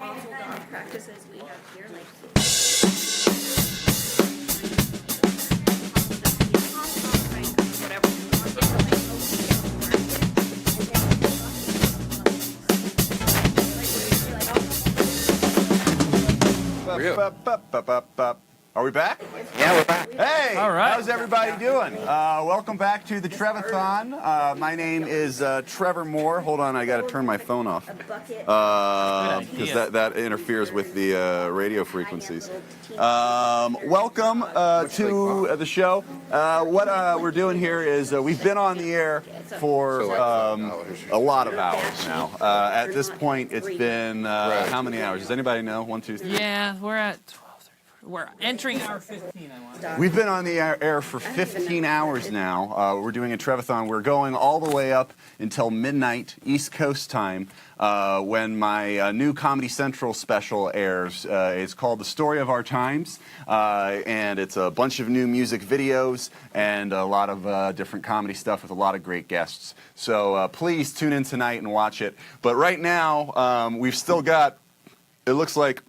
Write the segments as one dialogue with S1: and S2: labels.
S1: awful dog practices we have here, like
S2: Are we back?
S3: Yeah, we're back.
S2: Hey!
S4: All right.
S2: How's everybody doing? Welcome back to the Trevathon. My name is Trevor Moore. Hold on, I got to turn my phone off because that interferes with the radio frequencies. Welcome to the show. What we're doing here is we've been on the air for a lot of hours now. At this point, it's been how many hours? Does anybody know? 1, 2, 3.
S4: Yeah, we're at 12:30. We're entering hour 15, I want.
S2: We've been on the air for 15 hours now. We're doing a Trevathon. We're going all the way up until midnight East Coast time when my new Comedy Central special airs. It's called The Story of Our Times, and it's a bunch of new music videos and a lot of different comedy stuff with a lot of great guests. So please tune in tonight and watch it. But right now, we've still got, it looks like,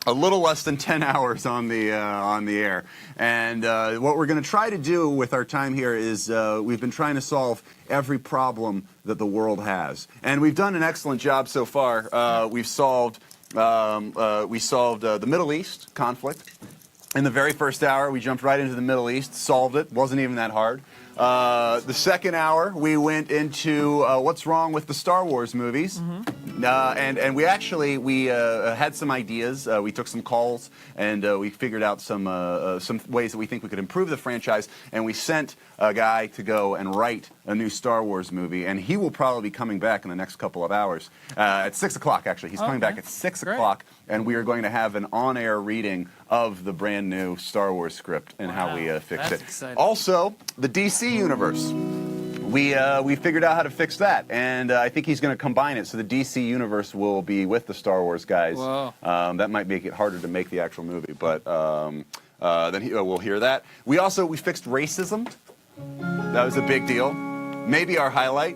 S2: a little less than 10 hours on the air. And what we're going to try to do with our time here is we've been trying to solve every problem that the world has. And we've done an excellent job so far. We solved the Middle East conflict. In the very first hour, we jumped right into the Middle East, solved it. Wasn't even that hard. The second hour, we went into what's wrong with the Star Wars movies. And we had some ideas. We took some calls, and we figured out some ways that we think we could improve the franchise. And we sent a guy to go and write a new Star Wars movie. And he will probably be coming back in the next couple of hours. At 6 o'clock, actually. He's coming back at 6 o'clock. And we are going to have an on-air reading of the brand new Star Wars script and how we fix it.
S4: Exciting.
S2: Also, the DC universe. We figured out how to fix that, and I think he's going to combine it so the DC universe will be with the Star Wars guys.
S4: Whoa.
S2: That might make it harder to make the actual movie, but then we'll hear that. We fixed racism. That was a big deal. Maybe our highlight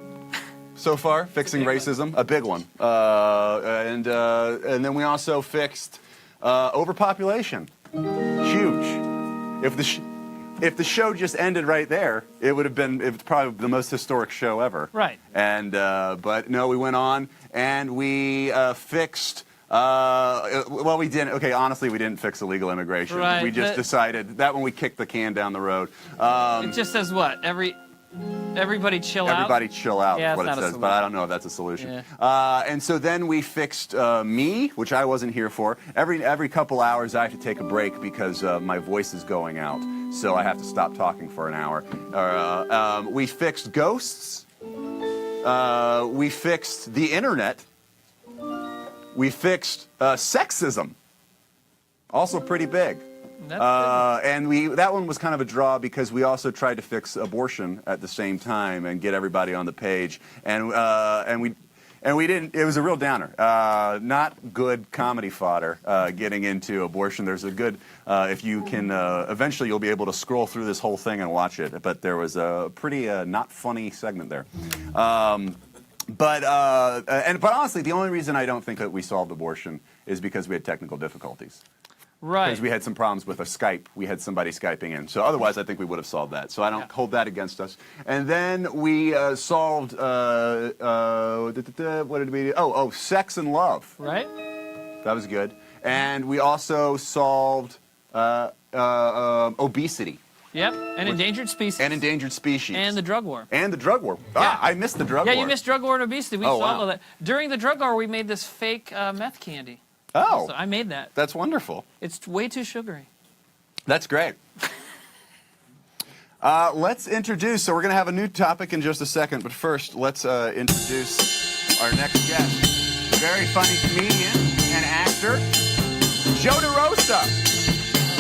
S2: so far, fixing racism, a big one. And then we also fixed overpopulation. Huge. If the show just ended right there, it was probably the most historic show ever.
S4: Right.
S2: And but no, we went on and we fixed. Well, we didn't. Okay, honestly, we didn't fix illegal immigration.
S4: Right,
S2: We just decided that when we kicked the can down the road.
S4: It just says what? Everybody chill out?
S2: Everybody chill out,
S4: Yeah,
S2: is what
S4: it's
S2: it
S4: not a
S2: says, but I don't know if that's a solution.
S4: Yeah.
S2: And so then we fixed me, which I wasn't here for. Every couple hours I have to take a break because my voice is going out, so I have to stop talking for an hour. We fixed ghosts. We fixed the internet. We fixed sexism. Also pretty big. And that one was kind of a draw because we also tried to fix abortion at the same time and get everybody on the page. And we didn't. It was a real downer. Not good comedy fodder getting into abortion. There's a good if you can eventually you'll be able to scroll through this whole thing and watch it. But there was a pretty not funny segment there. But honestly, the only reason I don't think that we solved abortion is because we had technical difficulties.
S4: Right.
S2: Because we had some problems with a Skype. We had somebody Skyping in. So otherwise, I think we would have solved that. So I don't hold that against us. And then we solved, what did we do? Oh, sex and love.
S4: Right.
S2: That was good. And we also solved obesity.
S4: Yep. And endangered species.
S2: And endangered species.
S4: And the drug war.
S2: And the drug war. Ah, I missed the drug war.
S4: Yeah, you missed drug war and obesity. We solved all
S2: wow.
S4: that. During the drug war, we made this fake meth candy.
S2: Oh.
S4: So I made that.
S2: That's wonderful.
S4: It's way too sugary.
S2: That's great. Let's introduce, so we're going to have a new topic in just a second, but first let's introduce our next guest. Very funny comedian and actor, Joe DeRosa.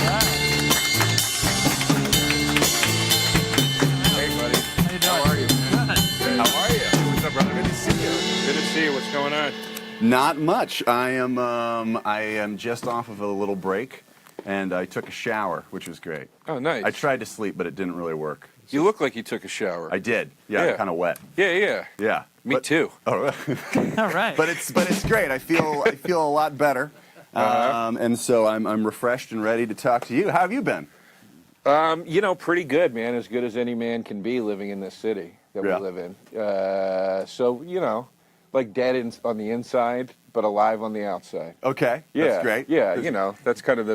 S4: All right.
S3: Hey, buddy.
S4: How you doing?
S3: How are you?
S4: Good.
S2: How are you?
S3: What's up, brother? Good to see you. Good to see you. What's going on?
S2: Not much. I am just off of a little break, and I took a shower, which was great.
S3: Oh, nice.
S2: I tried to sleep, but it didn't really work.
S3: You look like you took a shower.
S2: I did. Yeah,
S3: Yeah.
S2: kind of wet.
S3: Yeah.
S2: Yeah.
S3: Me too.
S2: Oh,
S4: All right.
S2: but it's great. I feel a lot better, and so I'm refreshed and ready to talk to you. How have you been?
S3: Pretty good, man. As good as any man can be living in this city that we live in. So, like dead on the inside, but alive on the outside.
S2: Okay,
S3: Yeah,
S2: that's great.
S3: Yeah, that's kind of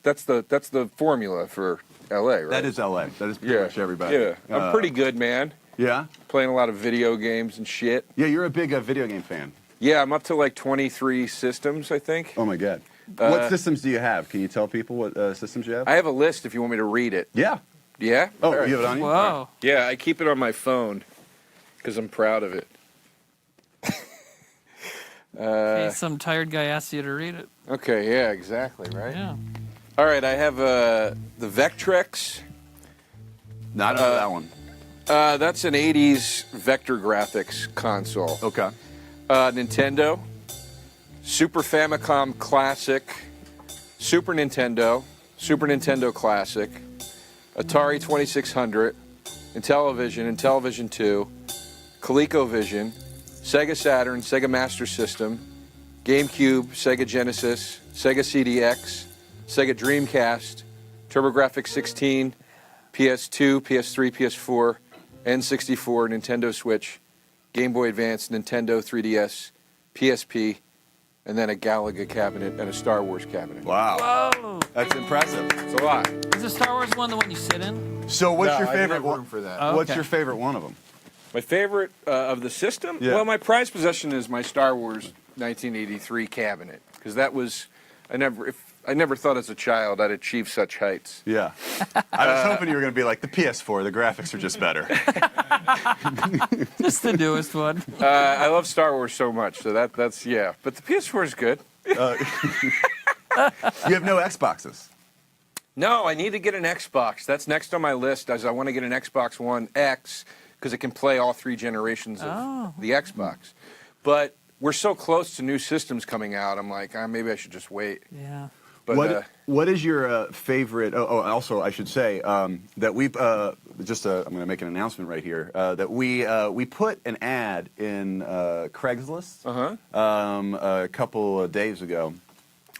S3: that's the formula for LA, right?
S2: That is LA. That is pretty much everybody.
S3: Yeah, I'm pretty good, man.
S2: Yeah?
S3: Playing a lot of video games and shit.
S2: Yeah, you're a big video game fan.
S3: Yeah, I'm up to like 23 systems, I think.
S2: Oh my God. What systems do you have? Can you tell people what systems you have?
S3: I have a list if you want me to read it.
S2: Yeah.
S3: Yeah?
S2: Oh,
S3: All right.
S2: you have it on you?
S4: Whoa.
S3: Yeah, I keep it on my phone because I'm proud of it.
S4: In case some tired guy asks you to read it.
S3: Okay, yeah, exactly, right?
S4: Yeah.
S3: All right, I have the Vectrex.
S2: Not into that one.
S3: That's an 80s vector graphics console.
S2: Okay.
S3: Nintendo, Super Famicom Classic, Super Nintendo Classic, Atari 2600, Intellivision 2, ColecoVision, Sega Saturn, Sega Master System, GameCube, Sega Genesis, Sega CDX, Sega Dreamcast, TurboGrafx 16, PS2, PS3, PS4, N64, Nintendo Switch, Game Boy Advance, Nintendo 3DS, PSP, and then a Galaga cabinet and a Star Wars cabinet.
S2: Wow.
S4: Whoa.
S2: That's impressive.
S3: It's a lot.
S4: Is the Star Wars one the one you sit in?
S2: So what's
S3: No,
S2: your
S3: I didn't
S2: favorite
S3: have
S2: one?
S3: room for that.
S4: Oh.
S2: What's
S4: Okay.
S2: your favorite one of them?
S3: My favorite of the system?
S2: Yeah.
S3: Well, my prized possession is my Star Wars 1983 cabinet, because that was, I never thought as a child I'd achieve such heights.
S2: Yeah. I was hoping you were going to be like the PS4. The graphics are just better.
S4: Just the newest one.
S3: I love Star Wars so much, so that's yeah. But the PS4 is good.
S2: You have no Xboxes.
S3: No, I need to get an Xbox. That's next on my list, as I want to get an Xbox One X, because it can play all 3 generations of the Xbox. But we're so close to new systems coming out, I'm like, maybe I should just wait.
S4: Yeah.
S3: But
S2: What is your favorite? Also, I should say that we've I'm going to make an announcement right here that we put an ad in Craigslist a couple of days ago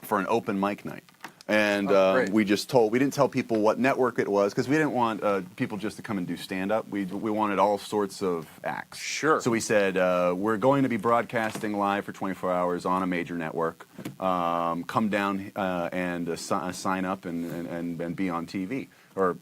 S2: for an open mic night. And we didn't tell people what network it was, because we didn't want people just to come and do stand-up. We wanted all sorts of acts.
S3: Sure.
S2: So we said, we're going to be broadcasting live for 24 hours on a major network. Come down and sign up and be on TV or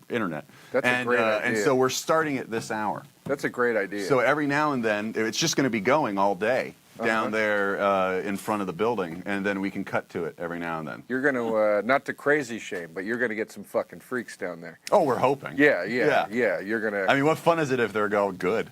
S2: internet.
S3: That's a great idea.
S2: And so we're starting it this hour.
S3: That's a great idea.
S2: So every now and then, it's just going to be going all day down there in front of the building, and then we can cut to it every now and then.
S3: You're going to, not to crazy shame, but you're going to get some fucking freaks down there.
S2: Oh, we're hoping.
S3: Yeah. You're going to...
S2: I mean, what fun is it if they're all good?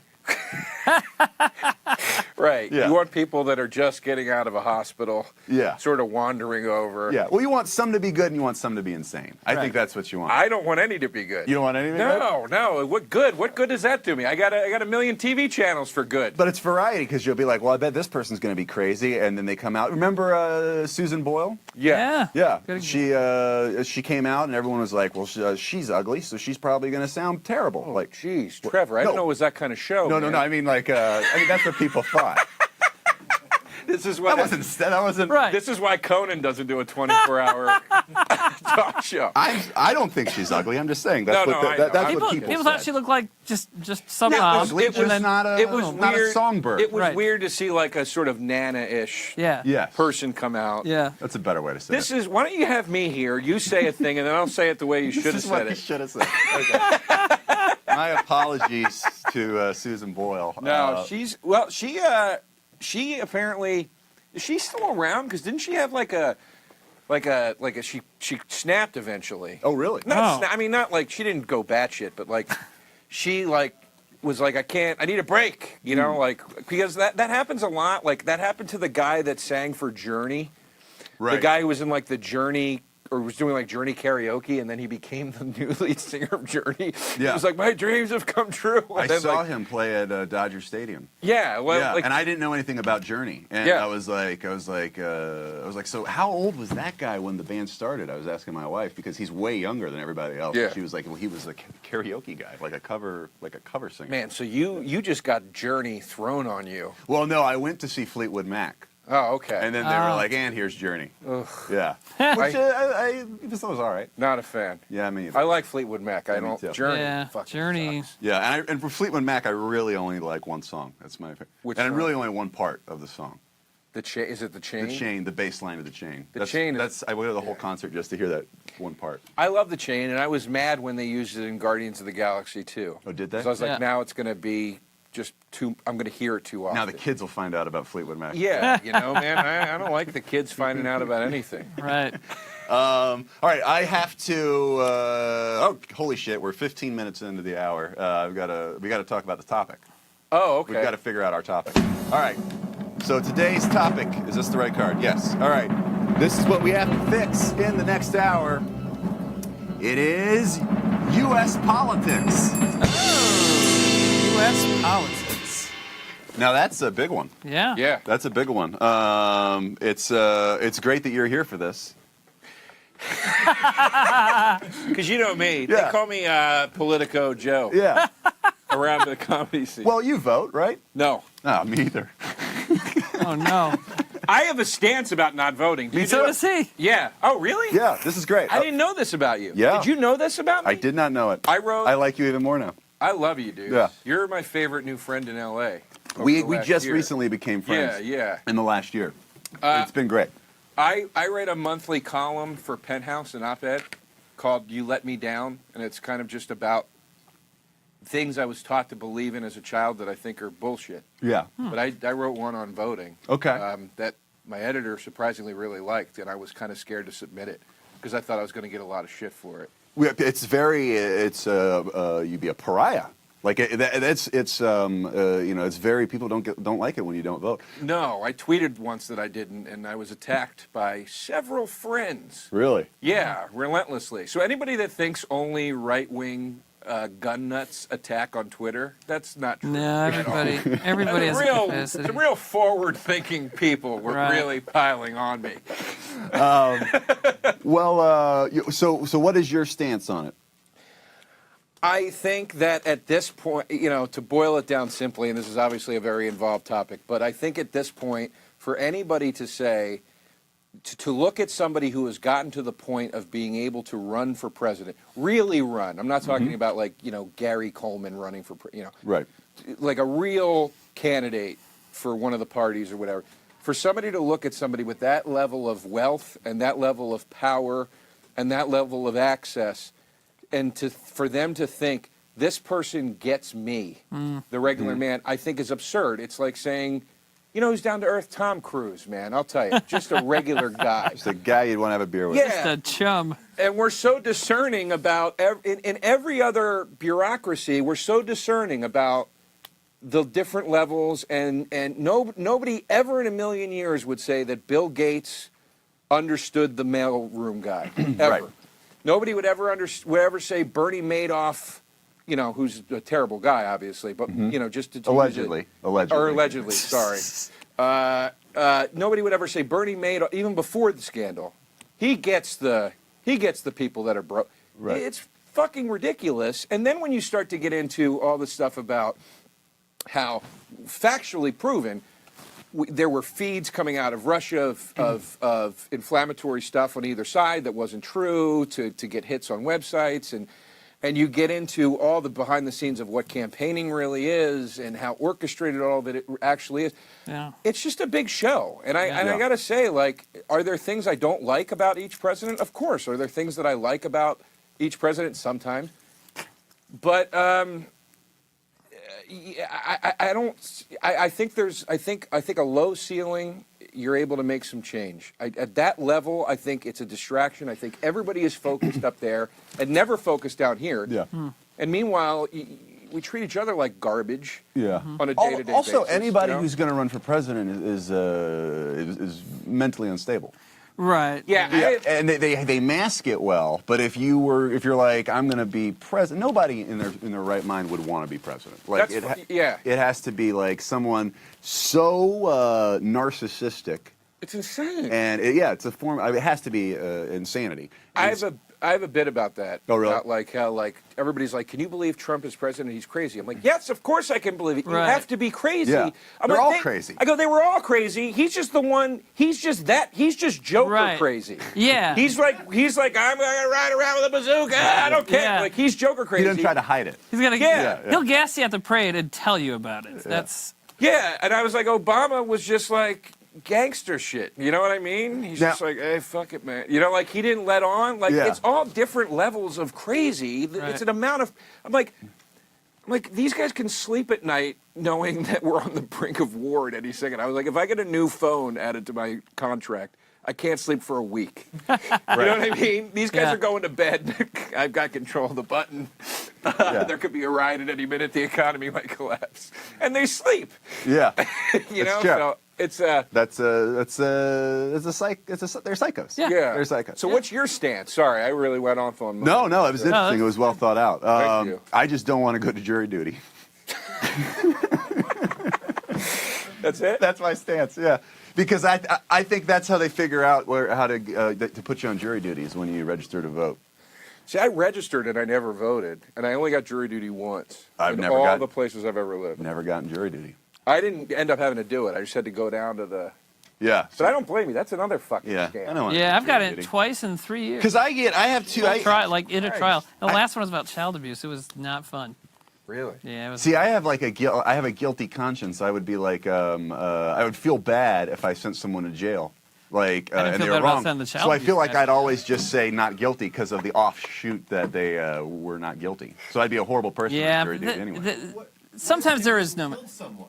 S3: Right.
S2: Yeah.
S3: You want people that are just getting out of a hospital,
S2: Yeah.
S3: sort of wandering over.
S2: Yeah. Well, you want some to be good and you want some to be insane. I think that's what you want.
S3: I don't want any to be good.
S2: You don't want anything good?
S3: No. What good? What good does that do me? I got a million TV channels for good.
S2: But it's variety, because you'll be like, well, I bet this person's going to be crazy, and then they come out. Remember Susan Boyle?
S3: Yeah.
S2: Yeah.
S4: Good.
S2: She came out, and everyone was like, well, she's ugly, so she's probably going to sound terrible.
S3: Oh,
S2: like,
S3: jeez, Trevor, I
S2: no.
S3: didn't know it was that kind of show.
S2: no.
S3: man.
S2: I mean, like, that's what people thought.
S3: This is what
S2: That wasn't.
S4: Right.
S3: This is why Conan doesn't do a 24-hour talk show.
S2: I don't think she's ugly. I'm just saying that's
S3: No,
S2: what
S3: no, I know.
S2: that's
S4: People,
S2: what people
S4: people
S2: said.
S4: thought she looked like just some
S2: Not
S4: mom.
S2: ugly,
S3: it was
S2: just not a
S3: it was
S2: not
S3: weird.
S2: a songbird.
S3: It was
S4: Right.
S3: weird to see like a sort of Nana-ish
S4: Yeah.
S2: Yes.
S3: person come out.
S4: Yeah.
S2: That's a better way to say
S3: This
S2: it.
S3: is. Why don't you have me here? You say a thing, and then I'll say it the way you should have
S2: This is what
S3: said
S2: you
S3: it.
S2: should have said. Okay. My apologies to Susan Boyle.
S3: No, she apparently, is she still around? Because didn't she have she snapped eventually?
S2: Oh, really?
S3: Not,
S4: Oh.
S3: I mean, not like she didn't go batshit, but like she was like, I need a break, you know, like, because that happens a lot. Like that happened to the guy that sang for Journey,
S2: Right.
S3: the guy who was in like the Journey or was doing like Journey karaoke, and then he became the new lead singer of Journey.
S2: Yeah.
S3: It was like, my dreams have come true. And
S2: I
S3: then,
S2: saw
S3: like,
S2: him play at Dodger Stadium.
S3: Yeah, well,
S2: Yeah,
S3: like,
S2: and I didn't know anything about Journey, and
S3: Yeah.
S2: I was like, so how old was that guy when the band started? I was asking my wife because he's way younger than everybody else.
S3: Yeah.
S2: She was like, well, he was a karaoke guy, like a cover singer.
S3: man, so you just got Journey thrown on you.
S2: Well, no, I went to see Fleetwood Mac,
S3: Oh, okay.
S2: and then they were like, and here's Journey.
S3: Ugh.
S2: Yeah, which I just thought was all right.
S3: Not a fan.
S2: Yeah, me either.
S3: I like Fleetwood Mac. I
S2: Yeah, me
S3: don't.
S2: too.
S3: Journey.
S4: Yeah,
S3: fucking
S4: Journey.
S3: sucks.
S2: Yeah, and for Fleetwood Mac, I really only like one song. That's my favorite.
S3: Which
S2: and
S3: song?
S2: really only one part of the song.
S3: Is it the chain?
S2: The chain, the bass line of the chain.
S3: The chain is-
S2: That's I went to the whole concert just to hear that one part.
S3: I love the chain, and I was mad when they used it in Guardians of the Galaxy too.
S2: Oh, did they?
S3: So I was like,
S4: Yeah.
S3: now it's going to be just too. I'm going to hear it too often.
S2: Now the kids will find out about Fleetwood Mac.
S3: Yeah, you know, man, I don't like the kids finding out about anything.
S4: Right.
S2: All right, I have to. Oh, holy shit! We're 15 minutes into the hour. We got to talk about the topic.
S3: Oh, okay.
S2: We've got to figure out our topic. All right. So today's topic, is this the right card? Yes. All right. This is what we have to fix in the next hour. It is U.S. politics.
S4: U.S. politics.
S2: Now that's a big one.
S4: Yeah.
S3: Yeah.
S2: That's a big one. It's great that you're here for this.
S3: Because you know me.
S2: Yeah.
S3: They call me Politico Joe
S2: Yeah.
S3: around the comedy scene.
S2: Well, you vote, right?
S3: No.
S2: No, me either.
S4: Oh no.
S3: I have a stance about not voting. Do you
S4: So
S3: know
S4: does
S3: it?
S4: he.
S3: Yeah. Oh, really?
S2: Yeah, this is great.
S3: I didn't know this about you.
S2: Yeah.
S3: Did you know this about me?
S2: I did not know it.
S3: I wrote.
S2: I like you even more now.
S3: I love you, dude.
S2: Yeah.
S3: You're my favorite new friend in L.A. over
S2: We
S3: the last
S2: just
S3: year.
S2: recently became friends.
S3: Yeah.
S2: In the last year. It's been great.
S3: I write a monthly column for Penthouse, an op-ed, called You Let Me Down, and it's kind of just about things I was taught to believe in as a child that I think are bullshit.
S2: Yeah.
S3: But I wrote one on voting.
S2: Okay.
S3: That my editor surprisingly really liked, and I was kind of scared to submit it because I thought I was going to get a lot of shit for it.
S2: It's very. You'd be a pariah. Like it's very people don't like it when you don't vote.
S3: No, I tweeted once that I didn't, and I was attacked by several friends.
S2: Really?
S3: Yeah, relentlessly. So anybody that thinks only right-wing gun nuts attack on Twitter, that's not true.
S4: No,
S3: at all.
S4: everybody has a capacity.
S3: Some real forward-thinking people were
S4: Right.
S3: really piling on me.
S2: Well, so what is your stance on it?
S3: I think that at this point, to boil it down simply, and this is obviously a very involved topic, but I think at this point, for anybody to say, to look at somebody who has gotten to the point of being able to run for president, really run. I'm not talking about Gary Coleman running for,
S2: Right.
S3: like a real candidate for one of the parties or whatever. For somebody to look at somebody with that level of wealth and that level of power and that level of access, and for them to think this person gets me, the regular man, I think is absurd. It's like saying, who's down to earth? Tom Cruise, man. I'll tell you, just a regular guy.
S2: It's a guy you'd want to have a beer with.
S3: Yeah.
S4: Just a chum.
S3: And we're so discerning about in every other bureaucracy. We're so discerning about the different levels, and nobody ever in a million years would say that Bill Gates understood the mailroom guy. Ever.
S2: Right.
S3: Nobody would ever say Bernie Madoff, who's a terrible guy, obviously, but just to
S2: Allegedly.
S3: allegedly, sorry. Nobody would ever say Bernie Madoff, even before the scandal. He gets the people that are broke.
S2: Right.
S3: It's fucking ridiculous. And then when you start to get into all the stuff about how factually proven there were feeds coming out of Russia of inflammatory stuff on either side that wasn't true to get hits on websites, and you get into all the behind the scenes of what campaigning really is and how orchestrated all of it actually is.
S4: Yeah.
S3: It's just a big show. And I got to say, are there things I don't like about each president? Of course. Are there things that I like about each president? Sometimes. But I don't. I think there's. I think a low ceiling. You're able to make some change. At that level, I think it's a distraction. I think everybody is focused up there and never focused down here.
S2: Yeah.
S3: And meanwhile, we treat each other like garbage.
S2: Yeah.
S3: On a day-to-day basis.
S2: Also, anybody who's going to run for president is mentally unstable.
S4: Right.
S3: Yeah.
S2: And they mask it well. But if you're like, I'm going to be president, nobody in their right mind would want to be president. Like it has to be like someone so narcissistic.
S3: It's insane.
S2: And it's a form. It has to be insanity.
S3: I have a bit about that.
S2: Oh, really?
S3: About like how like everybody's like, can you believe Trump is president? He's crazy. I'm like, yes, of course I can believe it. You
S4: Right.
S3: have to be crazy.
S2: Yeah. They're all crazy.
S3: I go, they were all crazy. He's just the one. He's just Joker
S4: Right.
S3: crazy.
S4: Yeah.
S3: He's like, I'm gonna ride around with a bazooka. I don't care.
S4: Yeah.
S3: Like he's Joker crazy.
S2: He doesn't try to hide it.
S4: He's gonna.
S3: Yeah.
S4: He'll gas you at the parade and tell you about it. That's.
S3: Yeah, and I was like, Obama was just like gangster shit. You know what I mean? He's just like, hey, fuck it, man. You know, like he didn't let on. Like it's all different levels of crazy.
S4: Right.
S3: It's an amount of. I'm like, these guys can sleep at night knowing that we're on the brink of war at any second. I was like, if I get a new phone added to my contract, I can't sleep for a week. You know what I mean? These guys are going to bed. I've got control of the button. There could be a riot at any minute. The economy might collapse, and they sleep.
S2: Yeah.
S3: You know.
S2: True.
S3: So it's
S2: they're psychos.
S4: Yeah.
S2: They're psychos.
S3: So what's your stance? Sorry, I really went off on.
S2: No, it was interesting. It was well thought out.
S3: Thank you.
S2: I just don't want to go to jury duty.
S3: That's it.
S2: That's my stance. Yeah, because I think that's how they figure out how to put you on jury duties when you register to vote.
S3: See, I registered and I never voted, and I only got jury duty once.
S2: I've
S3: in
S2: never
S3: all
S2: got-
S3: the places I've ever lived.
S2: Never gotten jury duty.
S3: I didn't end up having to do it. I just had to go down to the.
S2: Yeah.
S3: But I don't blame you. That's another fucking
S2: Yeah.
S3: scam.
S2: I don't want to
S4: Yeah,
S2: do
S4: I've got
S2: jury
S4: it
S2: duty.
S4: twice in 3 years.
S2: Because I have two.
S4: In a trial. The last one was about child abuse. It was not fun.
S3: Really?
S4: Yeah. It was.
S2: See, I have like I have a guilty conscience. I would be like, I would feel bad if I sent someone to jail, like,
S4: I didn't
S2: and
S4: feel
S2: they
S4: bad
S2: were
S4: about
S2: wrong.
S4: sending the child
S2: So I
S4: abuse
S2: feel like
S4: guy.
S2: I'd always just say not guilty because of the offshoot that they were not guilty. So I'd be a horrible person
S4: Yeah.
S2: on jury duty anyway.
S4: Sometimes there is no.
S5: Killed someone.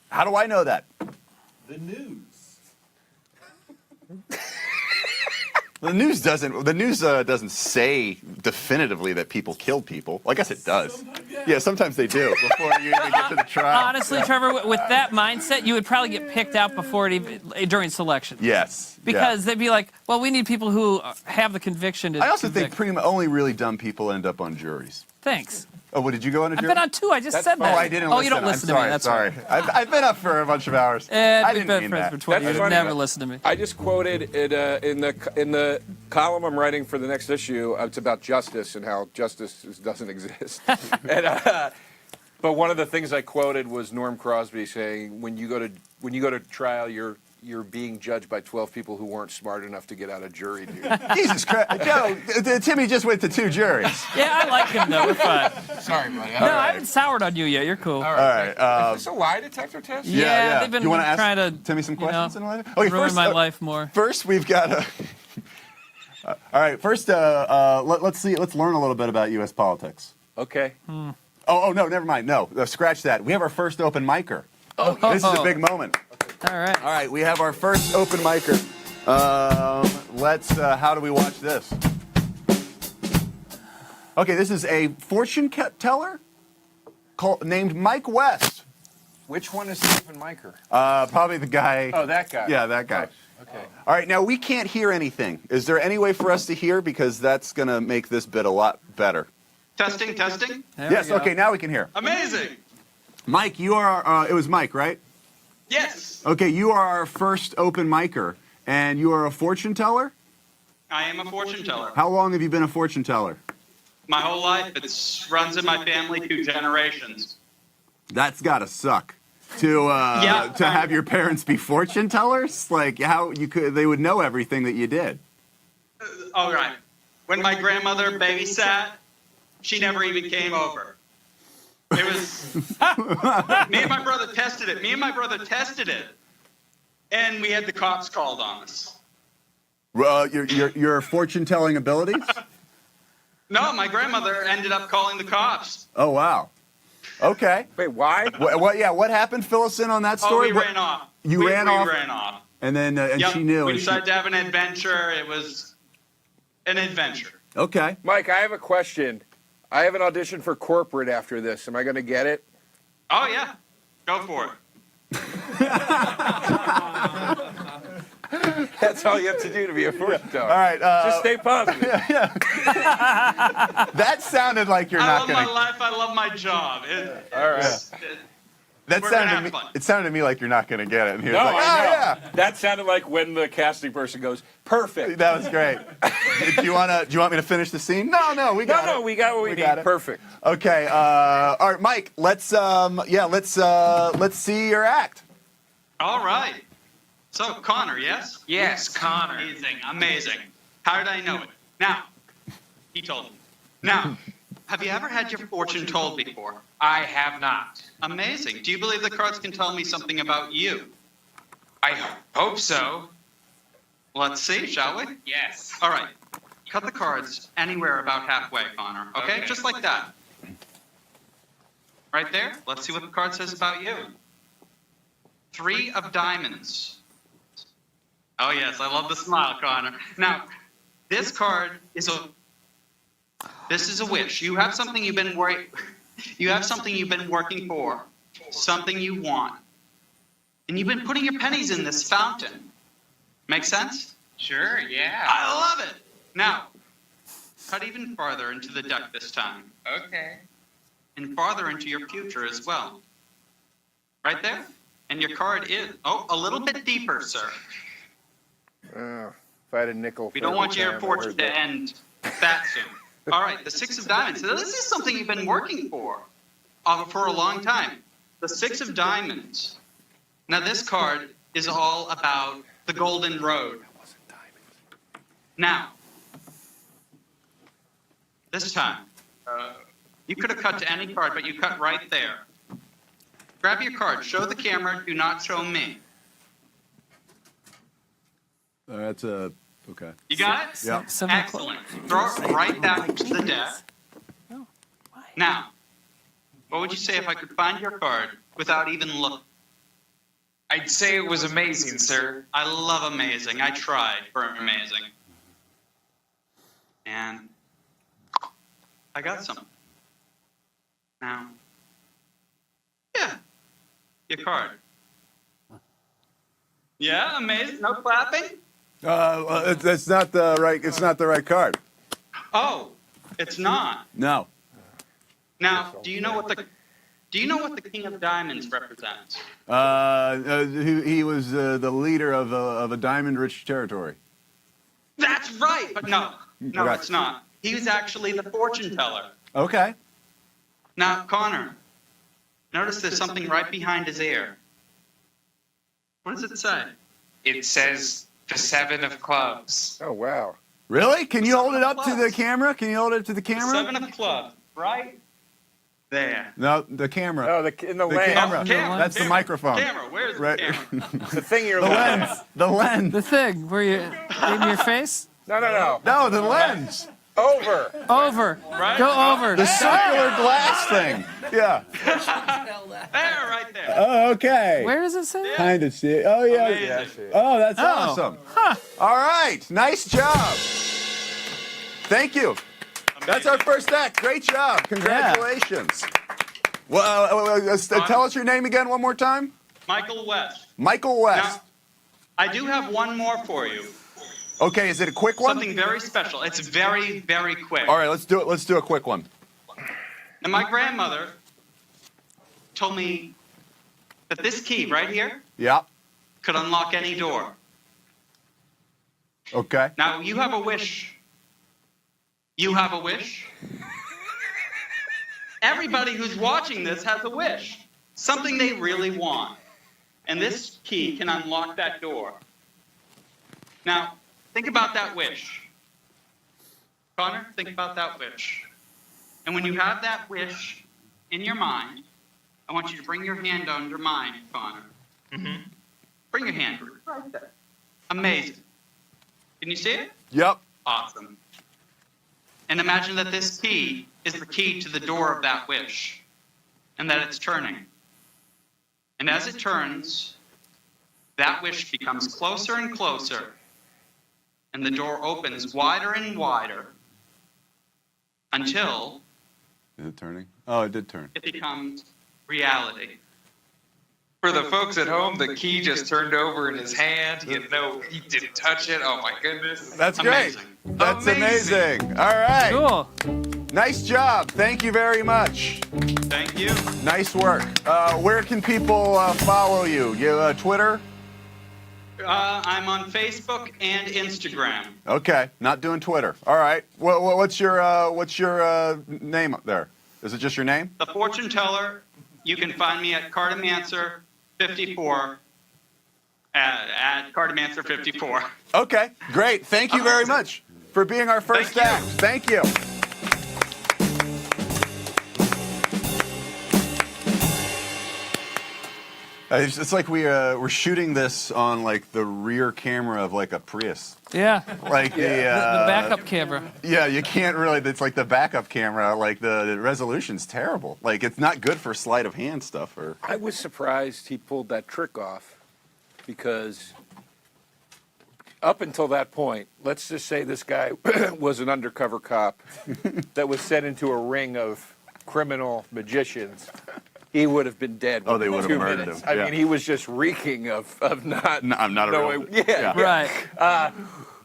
S2: How do I know that?
S5: The news.
S2: The news doesn't say definitively that people killed people. Well, I guess it does. Yeah, sometimes they do before you even get to the trial.
S4: Honestly, Trevor, with that mindset, you would probably get picked out before it even during selection.
S2: Yes.
S4: Because they'd be like, well, we need people who have the conviction to.
S2: I also think
S4: convict.
S2: only really dumb people end up on juries.
S4: Thanks.
S2: Oh, what did you go on a
S4: I've
S2: jury?
S4: been on 2. I just
S3: That's
S4: said
S3: fine.
S4: that.
S2: Oh, I didn't.
S4: Oh,
S2: listen.
S4: you don't listen
S2: I'm
S4: to me. That's
S2: sorry.
S4: right.
S2: I've been up for a bunch of hours.
S4: And
S2: I
S4: we've
S2: didn't
S4: been
S2: mean
S4: friends
S2: that.
S4: for 20 years.
S3: That's funny.
S4: Never listen to me.
S3: I just quoted it in the column I'm writing for the next issue. It's about justice and how justice doesn't exist. But one of the things I quoted was Norm Crosby saying, "When you go to trial, you're being judged by 12 people who weren't smart enough to get out of jury duty."
S2: Jesus Christ. Joe, Timmy just went to 2 juries.
S4: Yeah, I like him, though. We're fine.
S3: Sorry, buddy.
S4: No, I haven't soured on you yet. You're cool.
S3: All
S2: right,
S3: Is this a lie detector test?
S4: Yeah, they've been
S2: You want to ask
S4: trying to
S2: Timmy some questions?
S4: you know,
S2: and all that? Okay,
S4: ruin
S2: first,
S4: my life more.
S2: First, we've got a. All right. First, let's learn a little bit about U.S. politics.
S3: Okay.
S2: Oh no, never mind. No, scratch that. We have our first open micer.
S3: Oh,
S2: This is a big moment.
S4: All right.
S2: All right, we have our first open micer. Let's. How do we watch this? Okay, this is a fortune teller named Mike West.
S3: Which one is Stephen Miker?
S2: Probably the guy.
S3: Oh, that guy.
S2: Yeah, that guy.
S3: Okay.
S2: All right, now we can't hear anything. Is there any way for us to hear? Because that's going to make this bit a lot better.
S6: Testing.
S4: There
S2: Yes,
S4: we go.
S2: okay, now we can hear.
S6: Amazing.
S2: Mike, you are, it was Mike, right?
S6: Yes,
S2: Okay, you are our first open micer, and you are a fortune teller?
S6: I am a fortune teller.
S2: How long have you been a fortune teller?
S6: My whole life, it runs in my family 2 generations.
S2: That's gotta suck. To
S6: Yeah.
S2: to have your parents be fortune tellers? Like they would know everything that you did.
S6: All right. When my grandmother babysat, she never even came over. It was me and my brother tested it. And we had the cops called on us.
S2: Your fortune telling abilities?
S6: No, my grandmother ended up calling the cops.
S2: Oh wow. Okay.
S3: Wait, why?
S2: What happened? Fill us in on that
S6: Oh,
S2: story.
S6: we ran off.
S2: You
S6: we
S2: ran off?
S6: We ran off.
S2: And then and
S6: Yep,
S2: she knew.
S6: we
S2: and she-
S6: decided to have an adventure. It was an adventure.
S2: Okay.
S3: Mike, I have a question. I have an audition for corporate after this. Am I going to get it?
S6: Oh, yeah. Go for it.
S3: That's That's all you have to do to be a fortune teller.
S2: All right.
S3: Just stay positive.
S2: That sounded like you're
S6: I
S2: not
S6: love
S2: going
S6: my
S2: to.
S6: life. I love my job.
S3: All right.
S2: That
S6: We're gonna
S2: sounded
S6: have
S2: me,
S6: fun.
S2: it sounded to me like you're not going to get it. And he was
S3: No,
S2: like,
S3: I
S2: oh,
S3: know.
S2: yeah.
S3: That sounded like when the casting person goes, perfect.
S2: That was great. Do you want me to finish the scene? No, we got it.
S3: No, we got what we
S2: got
S3: need.
S2: it.
S3: Perfect.
S2: Okay. All right, Mike. Let's see your act.
S6: All right. So, Connor, yes?
S5: Yes, Connor.
S6: Amazing. How did I know it? Now, he told me. Now, have you ever had your fortune told before?
S5: I have not.
S6: Amazing. Do you believe the cards can tell me something about you?
S5: I hope so.
S6: Let's see, shall we?
S5: Yes.
S6: All right. Cut the cards anywhere about halfway, Connor. Okay? Just like that. Right there. Let's see what the card says about you. 3 of diamonds. Oh, yes. I love the smile, Connor. Now, this card is a wish. You have something you've been working for, something you want. And you've been putting your pennies in this fountain. Make sense?
S5: Sure, yeah.
S6: I love it. Now, cut even farther into the deck this time.
S5: Okay.
S6: And farther into your future as well. Right there? And your card is, a little bit deeper, sir.
S3: If I had a nickel.
S6: We don't want your fortune to end that soon. All right, the 6 of diamonds. So this is something you've been working for a long time. The 6 of diamonds. Now this card is all about the golden road. Now, this time, you could have cut to any card, but you cut right there. Grab your card. Show the camera. Do not show me.
S2: That's okay.
S6: You got it?
S2: Yeah.
S6: Excellent. Throw it right back into the deck. Now, what would you say if I could find your card without even looking?
S5: I'd say it was amazing, sir.
S6: I love amazing. I tried for amazing. And I got some. Now, yeah, your card. Yeah, amazing. No clapping?
S2: It's not the right. It's not the right card.
S6: Oh, it's not.
S2: No.
S6: Now, do you know what the King of Diamonds represents?
S2: He was the leader of a diamond-rich territory.
S6: That's right, but no,
S2: Okay.
S6: it's not. He was actually the fortune teller.
S2: Okay.
S6: Now, Connor, notice there's something right behind his ear. What does it say?
S5: It says the 7 of clubs.
S3: Oh, wow.
S2: Really? Can you hold it up to the camera? Can you hold it to the camera?
S6: 7 of clubs, right there.
S2: No, the camera.
S3: Oh, in the
S2: The
S3: lens.
S2: camera.
S6: Camera,
S2: That's the
S6: camera,
S2: microphone.
S6: Camera, where's
S2: Right.
S6: the camera?
S3: The thing you're
S2: The
S3: looking
S2: lens.
S3: at.
S2: The lens.
S4: The thing where you aim your face.
S3: No.
S2: No, the lens.
S3: Over.
S4: Over.
S6: Right?
S4: Go over.
S2: The circular glass thing. Yeah.
S6: There, right there.
S2: Oh, okay.
S4: Where does it say?
S2: Kind of see it. Oh, yeah.
S6: Amazing.
S2: Oh, that's
S4: Oh.
S2: awesome. All right. Nice job. Thank you. That's our first act. Great job. Congratulations. Well, tell us your name again one more time.
S6: Michael West.
S2: Michael West.
S6: Now, I do have one more for you.
S2: Okay, is it a quick one?
S6: Something very special. It's very, very quick.
S2: All right, let's do it. Let's do a quick one.
S6: And my grandmother told me that this key right here
S2: Yeah.
S6: could unlock any door.
S2: Okay.
S6: Now, you have a wish. You have a wish. Everybody who's watching this has a wish. Something they really want. And this key can unlock that door. Now, think about that wish. Connor, think about that wish. And when you have that wish in your mind, I want you to bring your hand under mine, Connor. Mm-hmm. Bring your hand right there. Amazing. Can you see it?
S2: Yep.
S6: Awesome. And imagine that this key is the key to the door of that wish, and that it's turning. And as it turns, that wish becomes closer and closer, and the door opens wider and wider until
S2: Is it turning? Oh, it did turn.
S6: it becomes reality.
S5: For the folks at home, the key just turned over in his hand. He didn't touch it. Oh my goodness.
S2: That's great.
S6: Amazing.
S2: That's amazing. All right.
S4: Cool.
S2: Nice job. Thank you very much.
S6: Thank you.
S2: Nice work. Where can people follow you? You Twitter?
S6: I'm on Facebook and Instagram.
S2: Okay, not doing Twitter. All right. What's your name up there? Is it just your name?
S6: The Fortune Teller. You can find me at Cartomancer54. At Cartomancer54.
S2: Okay, great. Thank you very much for being our first
S6: Thank you.
S2: act. Thank you. It's like we're shooting this on like the rear camera of like a Prius.
S4: Yeah.
S2: Like
S4: The backup camera.
S2: Yeah, you can't really. It's like the backup camera. Like the resolution's terrible. Like it's not good for sleight of hand stuff. Or
S3: I was surprised he pulled that trick off because up until that point, let's just say this guy was an undercover cop that was sent into a ring of criminal magicians. He would have been dead.
S2: Oh, they would have
S3: within 2
S2: murdered
S3: minutes.
S2: him.
S3: I
S2: Yeah.
S3: mean, he was just reeking of not.
S2: No, I'm not a real.
S3: knowing. Yeah.
S4: Right.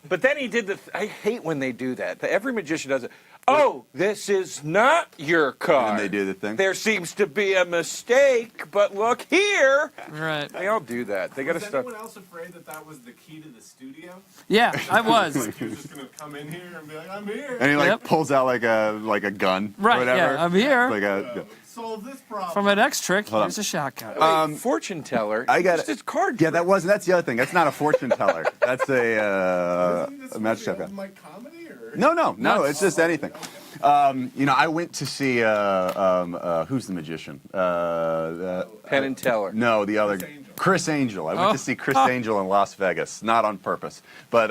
S3: But then he did I hate when they do that. Every magician does it. Oh, this is not your car.
S2: And then they do the thing.
S3: There seems to be a mistake, but look here.
S4: Right.
S3: They all do that. They got to
S7: Was
S3: start.
S7: anyone else afraid that that was the key to the studio?
S4: Yeah, I was.
S7: He was just going to come in here and be like, I'm here.
S2: And he like
S4: Yep.
S2: pulls out like a gun. Or
S4: Right,
S2: whatever.
S4: yeah, I'm here.
S2: Like a.
S7: Solve this problem.
S4: From an X trick,
S2: Hold on.
S4: here's a shotgun.
S3: Fortune teller.
S2: I got
S3: just
S2: it.
S3: his card.
S2: Yeah, that's the other thing. That's not a fortune teller. That's a
S7: Isn't this
S2: magic
S7: really
S2: shotgun.
S7: open mic comedy? Or?
S2: No, it's just anything. I went to see who's the magician?
S3: Penn and Teller.
S2: No, the other Chris Angel. I went to see Chris Angel in Las Vegas, not on purpose, but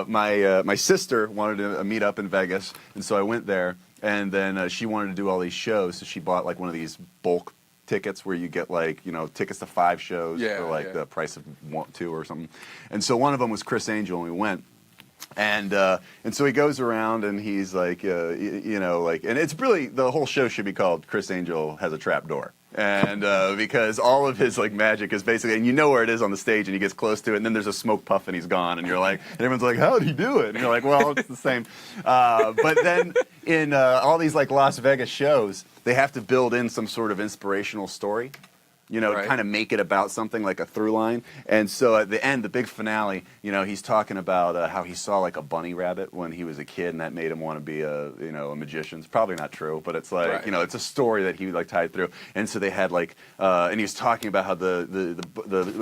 S2: my sister wanted to meet up in Vegas, and so I went there, and then she wanted to do all these shows, so she bought like one of these bulk tickets where you get like tickets to 5 shows for like the price of 2 or something, and so one of them was Chris Angel, and we went. And so he goes around and he's like, and it's really, the whole show should be called Chris Angel Has a Trap Door. And because all of his like magic is basically, and you know where it is on the stage, and he gets close to it, and then there's a smoke puff and he's gone, and you're like, and everyone's like, how did he do it? And you're like, well, it's the same. But then in all these like Las Vegas shows, they have to build in some sort of inspirational story.
S3: Right.
S2: Kind of make it about something like a through line. And so at the end, the big finale, he's talking about how he saw like a bunny rabbit when he was a kid, and that made him want to be a magician. It's probably not true, but it's like, it's a story that he like tied through. And so they had like, and he was talking about how the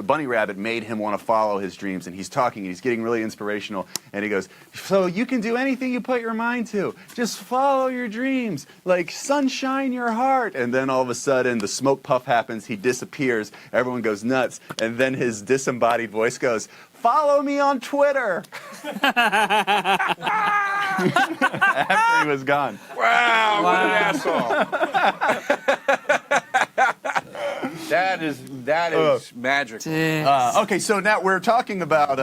S2: bunny rabbit made him want to follow his dreams. And he's talking, and he's getting really inspirational. And he goes, so you can do anything you put your mind to. Just follow your dreams, like sunshine your heart. And then all of a sudden, the smoke puff happens. He disappears. Everyone goes nuts. And then his disembodied voice goes, follow me on Twitter. After he was gone.
S3: Wow, what an asshole. That is magic.
S2: Okay, so now we're talking about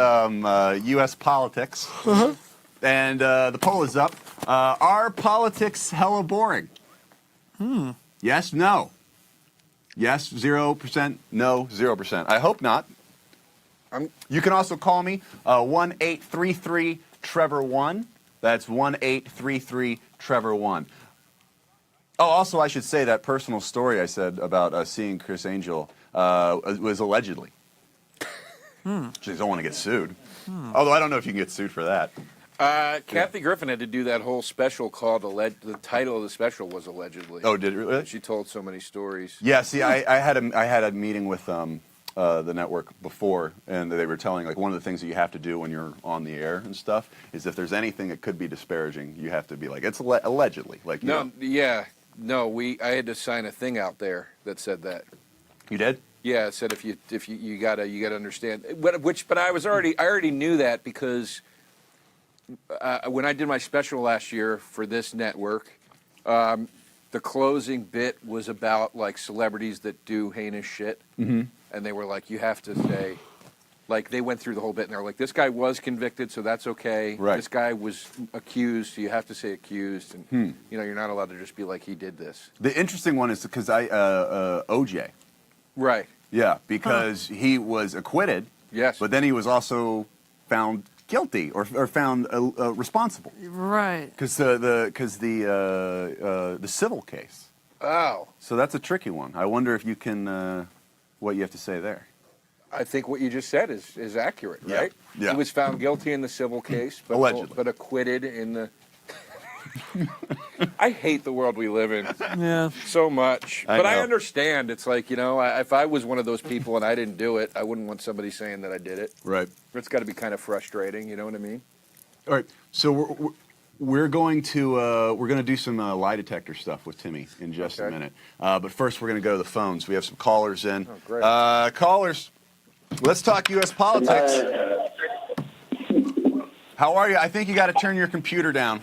S2: U.S. politics. And the poll is up. Are politics hella boring? Yes, no. Yes, 0%. No, 0%. I hope not. You can also call me 1-833-TREVOR1. That's 1-833-TREVOR1. Oh, also, I should say that personal story I said about seeing Chris Angel was allegedly. Just don't want to get sued. Although I don't know if you can get sued for that.
S3: Kathy Griffin had to do that whole special called the title of the special was allegedly.
S2: Oh, did it really?
S3: She told so many stories.
S2: Yeah, see, I had a meeting with the network before, and they were telling like one of the things that you have to do when you're on the air and stuff is if there's anything that could be disparaging, you have to be like it's allegedly like
S3: I had to sign a thing out there that said that.
S2: You did?
S3: Yeah, it said if you gotta understand. But I already knew that because when I did my special last year for this network, the closing bit was about like celebrities that do heinous shit. And they were like, you have to say, like they went through the whole bit and they're like, this guy was convicted, so that's okay.
S2: Right.
S3: This guy was accused, so you have to say accused, and you're not allowed to just be like he did this.
S2: The interesting one is because OJ.
S3: Right.
S2: Yeah, because he was acquitted.
S3: Yes.
S2: But then he was also found guilty or found responsible
S4: Right.
S2: because the civil case.
S3: Oh.
S2: So that's a tricky one. I wonder if you can what you have to say there.
S3: I think what you just said is accurate,
S2: Yeah.
S3: right?
S2: Yeah.
S3: He was found guilty in the civil case, but
S2: Allegedly.
S3: but acquitted in the. I hate the world we live in
S4: Yeah.
S3: so much,
S2: I
S3: but I
S2: know.
S3: understand. It's like, if I was one of those people and I didn't do it, I wouldn't want somebody saying that I did it.
S2: Right.
S3: It's got to be kind of frustrating. You know what I mean?
S2: All right. So we're going to do some lie detector stuff with Timmy in just a
S3: Okay.
S2: minute. But first, we're going to go to the phones. We have some callers in.
S3: Oh, great.
S2: Callers, let's talk U.S. politics. How are you? I think you got to turn your computer down.